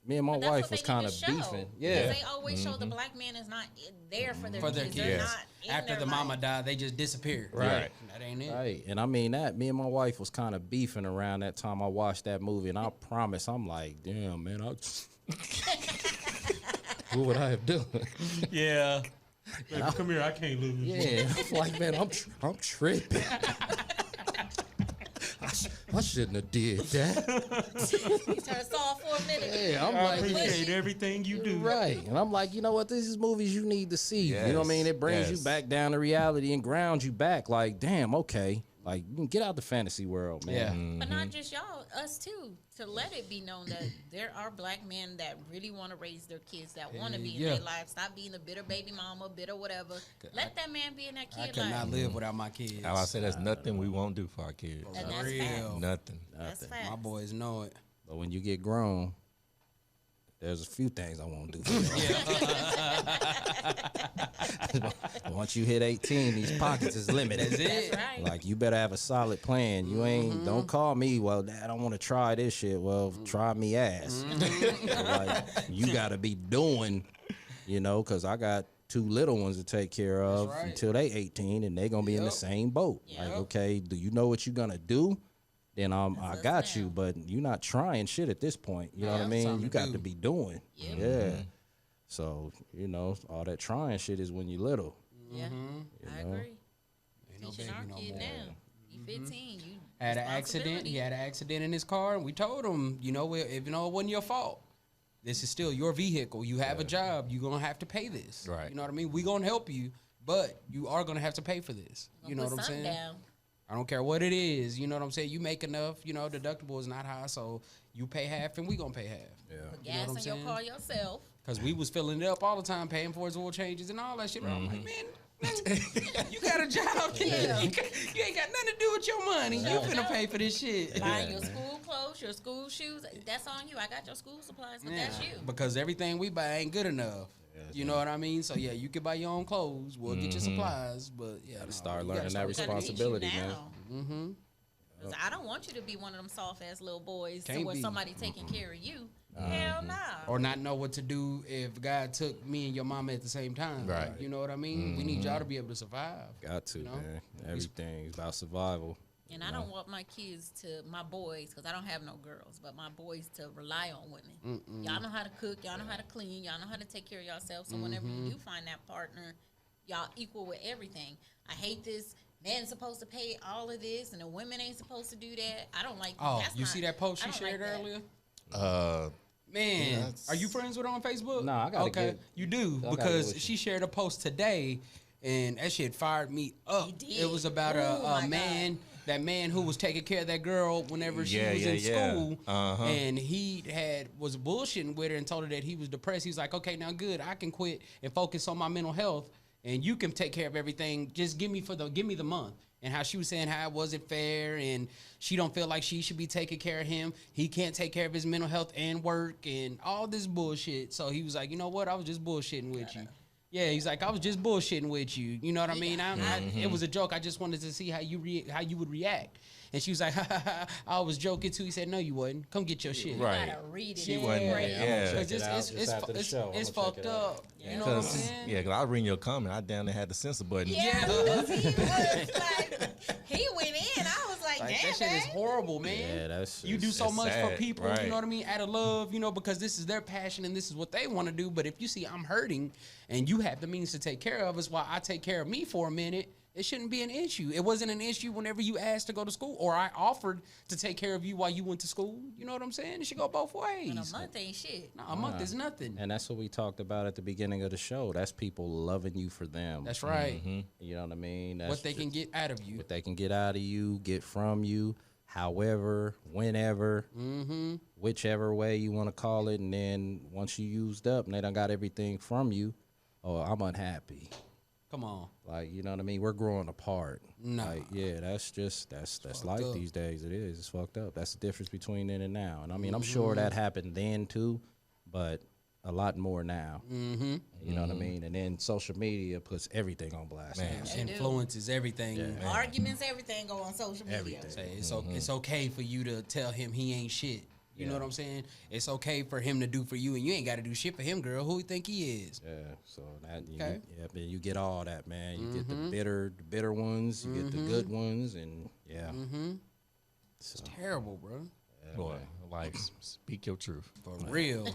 [SPEAKER 2] me and my
[SPEAKER 4] But that's
[SPEAKER 2] wife
[SPEAKER 4] what
[SPEAKER 2] was
[SPEAKER 4] they
[SPEAKER 2] kind
[SPEAKER 4] need
[SPEAKER 2] of
[SPEAKER 4] to show.
[SPEAKER 2] beefing.
[SPEAKER 4] Because
[SPEAKER 2] Yeah.
[SPEAKER 4] they always show the black man is not there for their
[SPEAKER 3] For their
[SPEAKER 4] kids.
[SPEAKER 3] kids.
[SPEAKER 4] They're
[SPEAKER 1] Yes.
[SPEAKER 4] not in
[SPEAKER 3] After
[SPEAKER 4] their
[SPEAKER 3] the mama
[SPEAKER 4] life.
[SPEAKER 3] died, they just disappeared.
[SPEAKER 2] Right.
[SPEAKER 3] That ain't it.
[SPEAKER 2] Right. And I mean that me and my wife was kind of beefing around that time I watched that movie, and I promise I'm like, damn, man, what would I have done?
[SPEAKER 3] Yeah. Come here, I can't lose.
[SPEAKER 2] Yeah. I'm like, man, I'm tripping. I shouldn't have did that.
[SPEAKER 4] Turn soft for a minute.
[SPEAKER 2] Yeah, I'm
[SPEAKER 3] I
[SPEAKER 2] like,
[SPEAKER 3] appreciate everything you do.
[SPEAKER 2] right. And I'm like, you know what? These is movies you need to see. You know what I mean? It brings you
[SPEAKER 1] Yes.
[SPEAKER 2] back down to reality and grounds you back. Like, damn, okay. Like, you can get out the fantasy world, man.
[SPEAKER 3] Yeah.
[SPEAKER 4] But not just y'all, us too. To let it be known that there are black men that really want to raise their kids, that want to be in
[SPEAKER 3] Yeah.
[SPEAKER 4] their life. Stop being a bitter baby mama, bitter whatever. Let that man be in that
[SPEAKER 3] I
[SPEAKER 4] kid
[SPEAKER 3] could not
[SPEAKER 4] life.
[SPEAKER 3] live without my kids.
[SPEAKER 1] How I said, there's nothing we won't do for our kids.
[SPEAKER 4] And
[SPEAKER 3] For
[SPEAKER 4] that's
[SPEAKER 3] real.
[SPEAKER 4] facts.
[SPEAKER 1] Nothing.
[SPEAKER 4] That's facts.
[SPEAKER 3] My boys know it.
[SPEAKER 2] But when you get grown, there's a few things I won't do for you. Once you hit 18, these pockets is limited.
[SPEAKER 3] That's
[SPEAKER 4] That's
[SPEAKER 3] it.
[SPEAKER 4] right.
[SPEAKER 2] Like, you better have a solid plan. You ain't, don't call me, well, Dad, I want to try this shit. Well, try me ass. Like, you got to be doing, because I got 2 little ones to take care of
[SPEAKER 3] right.
[SPEAKER 2] until they 18, and they going to be in the
[SPEAKER 3] Yep.
[SPEAKER 2] same boat. Like,
[SPEAKER 4] Yep.
[SPEAKER 2] okay, do you know what you're going to do? Then I
[SPEAKER 4] us
[SPEAKER 2] got you,
[SPEAKER 4] now.
[SPEAKER 2] but you're not trying shit at this point. You know what I
[SPEAKER 4] Yeah.
[SPEAKER 2] mean?
[SPEAKER 3] Something
[SPEAKER 2] You
[SPEAKER 3] to
[SPEAKER 2] got
[SPEAKER 3] do.
[SPEAKER 2] to be doing.
[SPEAKER 4] Yep.
[SPEAKER 2] Yeah. So, all that trying shit is when you little.
[SPEAKER 4] Yeah, I
[SPEAKER 2] know?
[SPEAKER 4] agree.
[SPEAKER 3] Ain't no
[SPEAKER 4] Teaching
[SPEAKER 3] baby
[SPEAKER 4] our
[SPEAKER 3] no
[SPEAKER 4] kid
[SPEAKER 3] more.
[SPEAKER 4] now. You 15, you
[SPEAKER 3] Had an accident. He had an accident in his car, and we told him, if it wasn't your fault, this is still your vehicle. You have a job. You're gonna have to pay this.
[SPEAKER 1] Right.
[SPEAKER 3] You know what I mean? We gonna help you, but you are gonna have to pay for this. You know what I'm saying?
[SPEAKER 4] Down.
[SPEAKER 3] I don't care what it is. You know what I'm saying? You make enough. You know, deductible is not high, so you pay half and we gonna pay half.
[SPEAKER 2] Yeah.
[SPEAKER 4] Put gas in your car yourself.
[SPEAKER 3] Because we was filling it up all the time, paying for his oil changes and all that shit. I'm like, man, you got a job.
[SPEAKER 4] Yeah.
[SPEAKER 3] You ain't got nothing to do with your money. You finna pay for this shit.
[SPEAKER 4] Buying your school clothes, your school shoes, that's on you. I got your school supplies, but that's you.
[SPEAKER 3] Because everything we buy ain't good enough. You know what I mean? So, yeah, you can buy your own clothes. We'll get your supplies. But, yeah.
[SPEAKER 2] Start learning that responsibility, man.
[SPEAKER 3] Mm-hmm.
[SPEAKER 4] Because I don't want you to be one of them soft-ass little boys
[SPEAKER 3] Can't
[SPEAKER 4] where
[SPEAKER 3] be.
[SPEAKER 4] somebody taking care of you. Hell nah.
[SPEAKER 3] Or not know what to do if God took me and your mama at the same time.
[SPEAKER 1] Right.
[SPEAKER 3] You know what I mean? We need y'all to be able to survive.
[SPEAKER 2] Got to,
[SPEAKER 3] You know?
[SPEAKER 2] man. Everything's about survival.
[SPEAKER 4] And I don't want my kids to, my boys, because I don't have no girls, but my boys to rely on women. Y'all know how to cook. Y'all know how to clean. Y'all know how to take care of yourself. So whenever you do find that partner, y'all equal with everything. I hate this. Men's supposed to pay all of this, and the women ain't supposed to do that. I don't like that.
[SPEAKER 3] Oh,
[SPEAKER 4] That's
[SPEAKER 3] you see that post
[SPEAKER 4] I
[SPEAKER 3] she
[SPEAKER 4] don't
[SPEAKER 3] shared
[SPEAKER 4] like that.
[SPEAKER 3] earlier? Man,
[SPEAKER 1] Yeah,
[SPEAKER 3] are you friends with her on Facebook?
[SPEAKER 2] No, I gotta
[SPEAKER 3] Okay,
[SPEAKER 2] get-
[SPEAKER 3] you do
[SPEAKER 2] I gotta
[SPEAKER 3] because
[SPEAKER 2] get with
[SPEAKER 3] she shared a post today, and that shit fired me up.
[SPEAKER 4] It did.
[SPEAKER 3] It was about
[SPEAKER 4] Oh,
[SPEAKER 3] a
[SPEAKER 4] my
[SPEAKER 3] man, that man who was taking care of that girl whenever she was in school, and he was bullshitting with her and told her that he was depressed. He was like, "Okay, now good, I can quit and focus on my mental health, and you can take care of everything. Just give me the month." And how she was saying how it wasn't fair, and she don't feel like she should be taking care of him. He can't take care of his mental health and work and all this bullshit. So he was like, you know what? I was just bullshitting with you. Yeah, he's like, I was just bullshitting with you. You know what I mean? It was a joke. I just wanted to see how you would react. And she was like, I was joking too. He said, no, you wasn't. Come get your shit.
[SPEAKER 4] You
[SPEAKER 1] Right.
[SPEAKER 4] gotta read it.
[SPEAKER 1] She
[SPEAKER 4] It's
[SPEAKER 1] wasn't-
[SPEAKER 4] great.
[SPEAKER 1] yeah.
[SPEAKER 3] Because
[SPEAKER 2] Check it out just after the show.
[SPEAKER 3] it's
[SPEAKER 2] I'ma check
[SPEAKER 3] fucked
[SPEAKER 2] it out.
[SPEAKER 3] up. You know what I'm saying?
[SPEAKER 1] Yeah, because I was reading your comment. I down there had the censor button.
[SPEAKER 4] Yeah, because he was like, he went in. I was like,
[SPEAKER 3] Like,
[SPEAKER 4] damn,
[SPEAKER 3] that shit is
[SPEAKER 4] man.
[SPEAKER 3] horrible, man.
[SPEAKER 2] Yeah, that's
[SPEAKER 3] You do so
[SPEAKER 1] it's
[SPEAKER 3] much for
[SPEAKER 1] sad,
[SPEAKER 3] people, you
[SPEAKER 1] right.
[SPEAKER 3] know what I mean, out of love, you know, because this is their passion and this is what they want to do. But if you see I'm hurting and you have the means to take care of us while I take care of me for a minute, it shouldn't be an issue. It wasn't an issue whenever you asked to go to school or I offered to take care of you while you went to school. You know what I'm saying? It should go both ways.
[SPEAKER 4] And a month ain't shit.
[SPEAKER 3] No, a month is nothing.
[SPEAKER 2] And that's what we talked about at the beginning of the show. That's people loving you for them.
[SPEAKER 3] That's right.
[SPEAKER 2] You know what I mean? That's
[SPEAKER 3] What they can get out of you.
[SPEAKER 2] what they can get out of you, get from you, however, whenever, whichever way you want to call it. And then once you used up and they done got everything from you, oh, I'm unhappy.
[SPEAKER 3] Come on.
[SPEAKER 2] Like, you know what I mean? We're growing apart.
[SPEAKER 3] Nah.
[SPEAKER 2] Like, yeah, that's life
[SPEAKER 3] up.
[SPEAKER 2] these days. It is. It's fucked up. That's the difference between then and now. And I mean, I'm sure that happened then too, but a lot more now. You know what I mean? And then social media puts everything on blast.
[SPEAKER 1] Man.
[SPEAKER 2] now.
[SPEAKER 4] They do.
[SPEAKER 3] Influences everything.
[SPEAKER 4] Arguments, everything go on social media.
[SPEAKER 3] Say it's okay for you to tell him he ain't shit. You know what I'm saying? It's okay for him to do for you, and you ain't got to do shit for him, girl. Who you think he is?
[SPEAKER 2] Yeah, so that
[SPEAKER 3] Okay.
[SPEAKER 2] you get all that, man. You get the bitter ones, you get the good ones, and
[SPEAKER 3] It's terrible, bro.
[SPEAKER 1] Boy, like, speak your truth.
[SPEAKER 3] For real.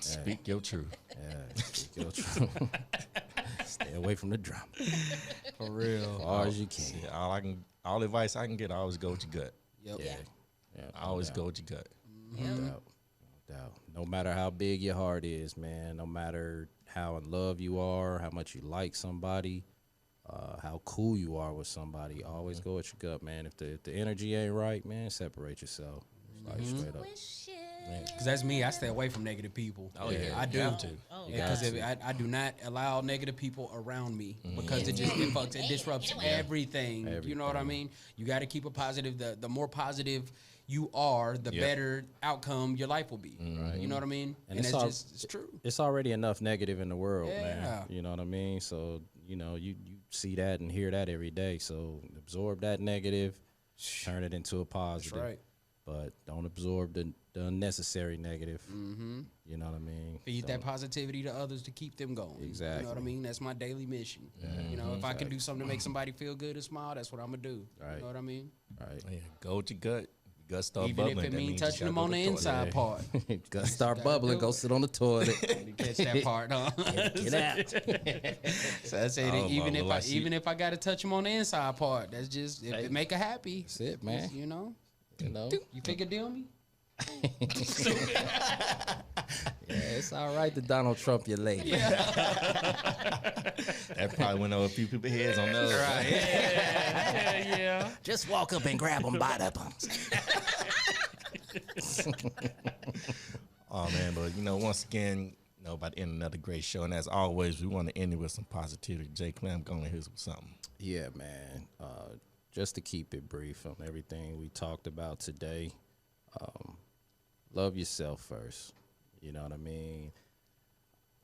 [SPEAKER 1] Speak your truth.
[SPEAKER 2] yeah, speak your truth. Stay away from the drama
[SPEAKER 3] For real.
[SPEAKER 2] as far as you can.
[SPEAKER 1] Yeah, all advice I can get, I always go with your gut.
[SPEAKER 3] Yep.
[SPEAKER 2] Yeah,
[SPEAKER 1] I always go with your gut.
[SPEAKER 2] no doubt. No matter how big your heart is, man. No matter how in love you are, how much you like somebody, how cool you are with somebody. Always go with your gut, man. If the energy ain't right, man, separate yourself. Like straight up.
[SPEAKER 3] Because that's me. I stay away from negative people.
[SPEAKER 1] Oh, yeah.
[SPEAKER 3] I do.
[SPEAKER 1] You have to.
[SPEAKER 3] Because I do not allow negative people around me because it disrupts everything. You know what I mean? You got to keep a positive. The more positive you are, the better outcome your life will be. You know what I mean? And
[SPEAKER 2] it's
[SPEAKER 3] it's true.
[SPEAKER 2] It's already enough negative in the world, man.
[SPEAKER 3] Yeah.
[SPEAKER 2] You know what I mean? So, you know, you see that and hear that every day. So absorb that negative, turn it into a positive.
[SPEAKER 3] That's right.
[SPEAKER 2] But don't absorb the unnecessary negative. You know what I mean?
[SPEAKER 3] Feed that positivity to others to keep them going.
[SPEAKER 2] Exactly.
[SPEAKER 3] You know what I mean? That's my daily mission. You know, if I can do something to make somebody feel good and smile, that's what I'm going to do.
[SPEAKER 2] Right.
[SPEAKER 3] You know what I mean?
[SPEAKER 2] Right.
[SPEAKER 1] Yeah, go with your gut. Your gut start
[SPEAKER 3] Even
[SPEAKER 1] bubbling.
[SPEAKER 3] if it
[SPEAKER 1] that
[SPEAKER 3] means
[SPEAKER 1] means you
[SPEAKER 3] touching
[SPEAKER 1] gotta
[SPEAKER 3] them
[SPEAKER 1] go
[SPEAKER 3] on
[SPEAKER 1] to
[SPEAKER 3] the
[SPEAKER 1] toilet.
[SPEAKER 3] inside part.
[SPEAKER 2] Gotta start
[SPEAKER 3] Gotta
[SPEAKER 2] bubbling,
[SPEAKER 3] do
[SPEAKER 2] go
[SPEAKER 3] it.
[SPEAKER 2] sit on the toilet.
[SPEAKER 3] You catch that part, huh?
[SPEAKER 2] Get out.
[SPEAKER 3] So I say that
[SPEAKER 1] Oh, Mama,
[SPEAKER 3] even if I got to touch them on the inside part, that's just if it make her happy.
[SPEAKER 2] That's it, man.
[SPEAKER 3] You know,
[SPEAKER 2] You know?
[SPEAKER 3] you think it deal me?
[SPEAKER 2] Yeah, it's all right to Donald Trump your lady.
[SPEAKER 1] That probably went over a few people's heads on those.
[SPEAKER 2] Right.
[SPEAKER 3] Yeah.
[SPEAKER 2] Just walk up and grab them by the bumps.
[SPEAKER 1] Oh man, but once again, about to end another great show, and as always, we want to end it with some positivity. Jay Clem, go on and hit us with something.
[SPEAKER 2] Yeah, man. Just to keep it brief on everything we talked about today, love yourself first. You know what I mean?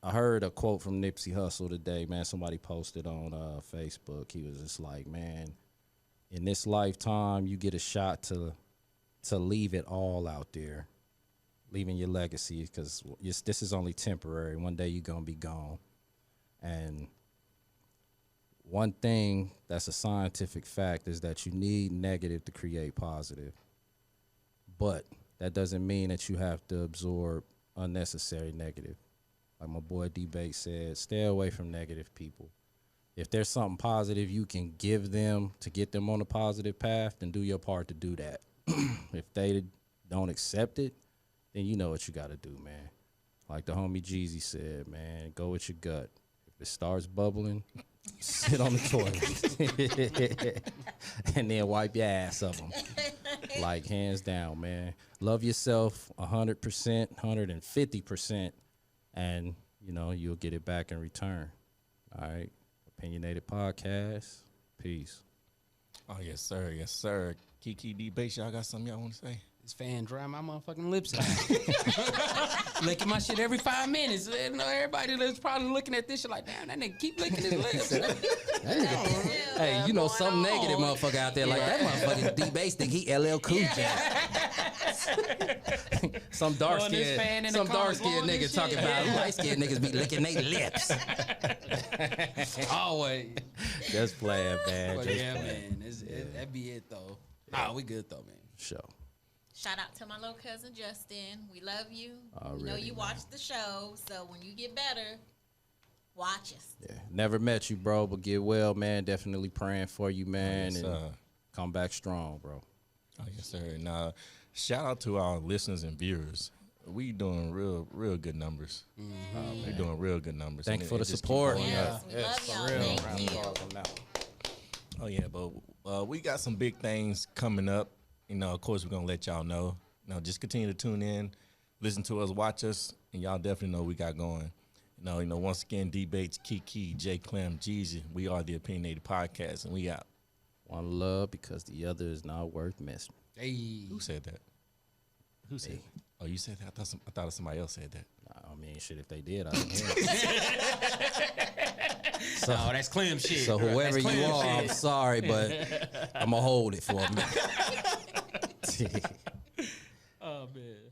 [SPEAKER 2] I heard a quote from Nipsey Hussle today, man. Somebody posted on Facebook. He was just like, man, in this lifetime, you get a shot to leave it all out there, leaving your legacy, because this is only temporary. One day you're going to be gone. And one thing that's a scientific fact is that you need negative to create positive. But that doesn't mean that you have to absorb unnecessary negative. Like my boy D-Bate said, stay away from negative people. If there's something positive you can give them to get them on a positive path, then do your part to do that. If they don't accept it, then you know what you got to do, man. Like the homie Jeezy said, man, go with your gut. If it starts bubbling, sit on the toilet and then wipe your ass of them. Like, hands down, man. Love yourself 100%, 150%, and, you'll get it back in return. All right? Opinionated Podcast. Peace.
[SPEAKER 1] Oh, yes, sir. Yes, sir. Kiki D-Base, y'all got something y'all want to say?
[SPEAKER 3] This fan dry my motherfucking lips out. Licking my shit every 5 minutes. Everybody that's probably looking at this shit like, damn, that nigga keep licking his lips.
[SPEAKER 2] Hey, some negative motherfucker out there like that motherfucker D-Base think he LL Cool J. Some dark skinned nigga talking about light skinned niggas be licking their lips.
[SPEAKER 3] Always.
[SPEAKER 2] Just playing, man.
[SPEAKER 3] But
[SPEAKER 2] Just
[SPEAKER 3] yeah,
[SPEAKER 2] playing.
[SPEAKER 3] man. That be it, though. Nah, we good, though, man.
[SPEAKER 2] Sure.
[SPEAKER 4] Shout out to my little cousin Justin. We love you.
[SPEAKER 2] Already,
[SPEAKER 4] we know you watch the show, so when you get better, watch us.
[SPEAKER 2] Yeah, never met you, bro, but get well, man. Definitely praying for you, man,
[SPEAKER 1] yes,
[SPEAKER 2] and come back strong, bro.
[SPEAKER 1] Oh, yes, sir. And shout out to our listeners and viewers. We doing real good numbers.
[SPEAKER 3] Mm-hmm.
[SPEAKER 1] We're doing real good numbers.
[SPEAKER 2] Thank you for the support.
[SPEAKER 4] Yes, we love y'all. Thank you.
[SPEAKER 1] Oh, yeah, but we got some big things coming up. Of course, we're going to let y'all know. Just continue to tune in, listen to us, watch us, and y'all definitely know we got going. Once again, D-Bates, Kiki, J. Clem, Jeezy, we are the Opinionated Podcast, and we out.
[SPEAKER 2] One love because the other is not worth missing.
[SPEAKER 3] Hey.
[SPEAKER 1] Who said that? Who said that? Oh, you said that? I thought somebody else said that.
[SPEAKER 2] I mean, shit, if they did, I didn't hear it.
[SPEAKER 3] So, no, that's Clem shit.
[SPEAKER 2] So whoever you are, I'm sorry, but I'm going to hold it for a minute.
[SPEAKER 3] Oh, man.